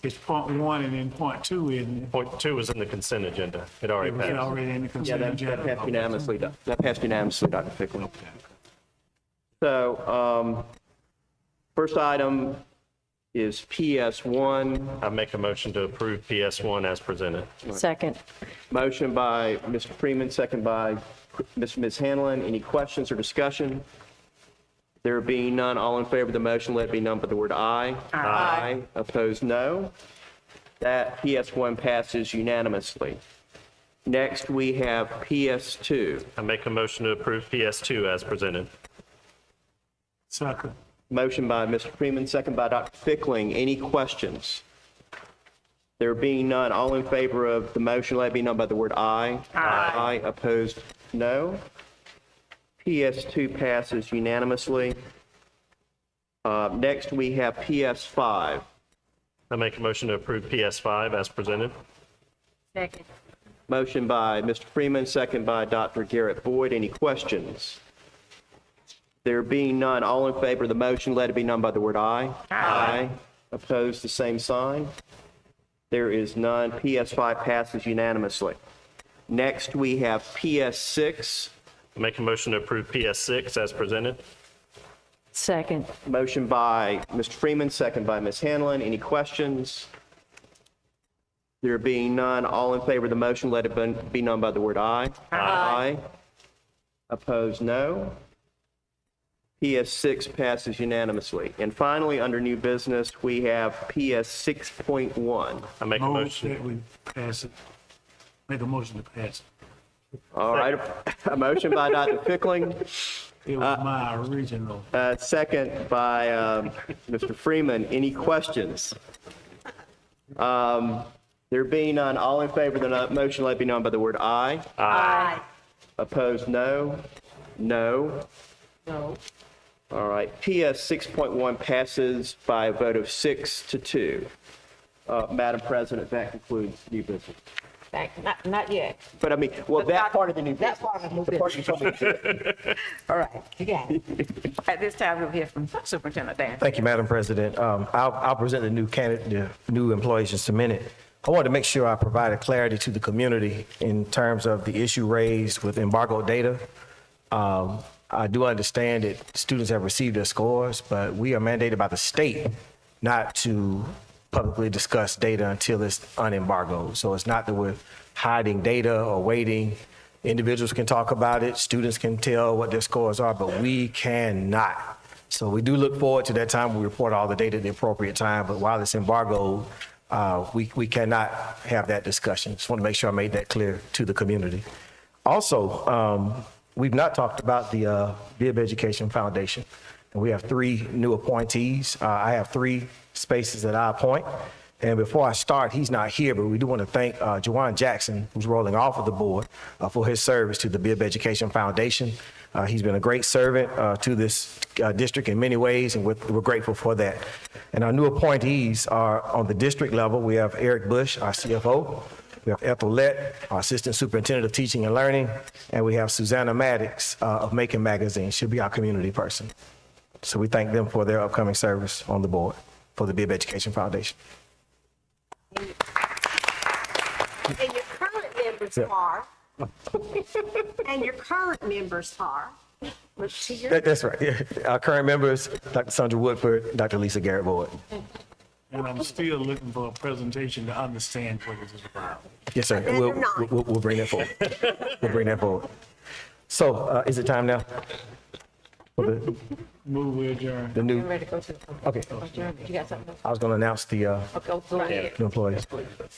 It's point one and then point two, isn't it? Point 2 is in the consent agenda. It already It was passed. already in the Yeah, consent that agenda. passed unanimously. That passed unanimously, Dr. Pickling. So, first item is PS1. I make a motion to approve PS1 as presented. Second. Motion by Mr. Freeman, second by Ms. Hanlon. Any questions or discussion? There being none, all in favor of the motion, let it be known by the word aye. Aye. Opposed, no. That PS1 passes unanimously. Next, we have PS2. I make a motion to approve PS2 as presented. Second. Motion by Mr. Freeman, second by Dr. Pickling. Any questions? There being none, all in favor of the motion, let it be known by the word aye. Aye. Opposed, no. PS2 passes unanimously. Next, we have PS5. I make a motion to approve PS5 as presented. Second. Motion by Mr. Freeman, second by Dr. Garrett Boyd. Any questions? There being none, all in favor of the motion, let it be known by the word aye. Aye. Opposed, the same sign. There is none. PS5 passes unanimously. Next, we have PS6. I make a motion to approve PS6 as presented. Second. Motion by Mr. Freeman, second by Ms. Hanlon. Any questions? There being none, all in favor of the motion, let it be known by the word aye. Aye. Opposed, no. PS6 passes unanimously. And finally, under new business, we have PS6.1. I make a Move motion. that we pass it. Make a motion to pass it. All right, a motion by Dr. Pickling, It was my original. second by Mr. Freeman. Any questions? There being none, all in favor of the motion, let it be known by the word aye. Aye. Opposed, no. No. No. All right, PS 6.1 passes by a vote of 6-2. Madam President, that concludes new business. Not yet. But I mean, well, that part of the new business. That part of the new The part you told me to do. All right, you got it. At this time, we'll hear from Superintendent Dan. Thank you, Madam President. I'll present the new candidate, the new employees in just a minute. I wanted to make sure I provided clarity to the community in terms of the issue raised with embargo data. I do understand that students have received their scores, but we are mandated by the state not to publicly discuss data until it's unembargoed. So it's not that we're hiding data or waiting. Individuals can talk about it, students can tell what their scores are, but we cannot. So we do look forward to that time when we report all the data at the appropriate time, but while it's embargoed, we cannot have that discussion. Just want to make sure I made that clear to the community. Also, we've not talked about the Bibb Education Foundation. And we have 3 new appointees. I have 3 spaces that I appoint. And before I start, he's not here, but we do want to thank Juwan Jackson, who's rolling off of the board, for his service to the Bibb Education Foundation. He's been a great servant to this district in many ways, and we're grateful for that. And our new appointees are on the district level. We have Eric Bush, our CFO. We have Ethel Lett, our Assistant Superintendent of Teaching and Learning. And we have Susanna Maddox of Macon Magazine. She'll be our community person. So we thank them for their upcoming service on the board for the Bibb Education Foundation. And your current members are, and your current members are, let's see your, That's right. Yeah. Our current members, Dr. Sandra Woodford, Dr. Lisa Garrett Boyd. And I'm still looking for a presentation to understand what this is about. Yes, sir. We'll bring that forward. We'll bring that forward. So is it time now? For the Move, we adjourn. the new, Ready to go to? okay. You got something? I was going to announce the Okay, go ahead. new employees.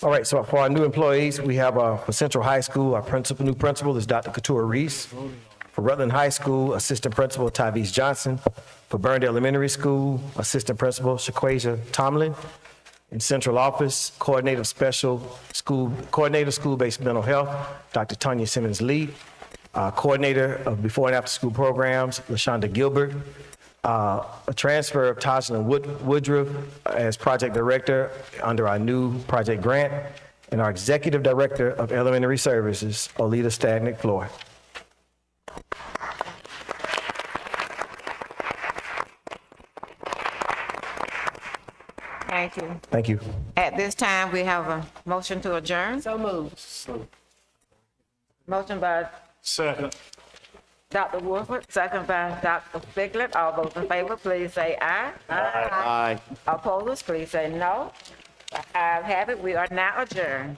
All right, so for our new employees, we have for Central High School, our new principal is Dr. Couture Reese. For Rutland High School, Assistant Principal Tyvese Johnson. For Burndale Elementary School, Assistant Principal Shaquasia Tomlin. In Central Office, Coordinator School-Based Mental Health, Dr. Tanya Simmons Lee. Coordinator of Before and After School Programs, LaShonda Gilbert. A transfer of Tajlyn Woodruff as Project Director under our new project grant. And our Executive Director of Elementary Services, Olita Stagnick-Floyd. Thank you. Thank you. At this time, we have a motion to adjourn. So moved. Motion by Second. Dr. Wolford, second by Dr. Figlet. All those in favor, please say aye. Aye. Opposers, please say no. I have it. We are now adjourned.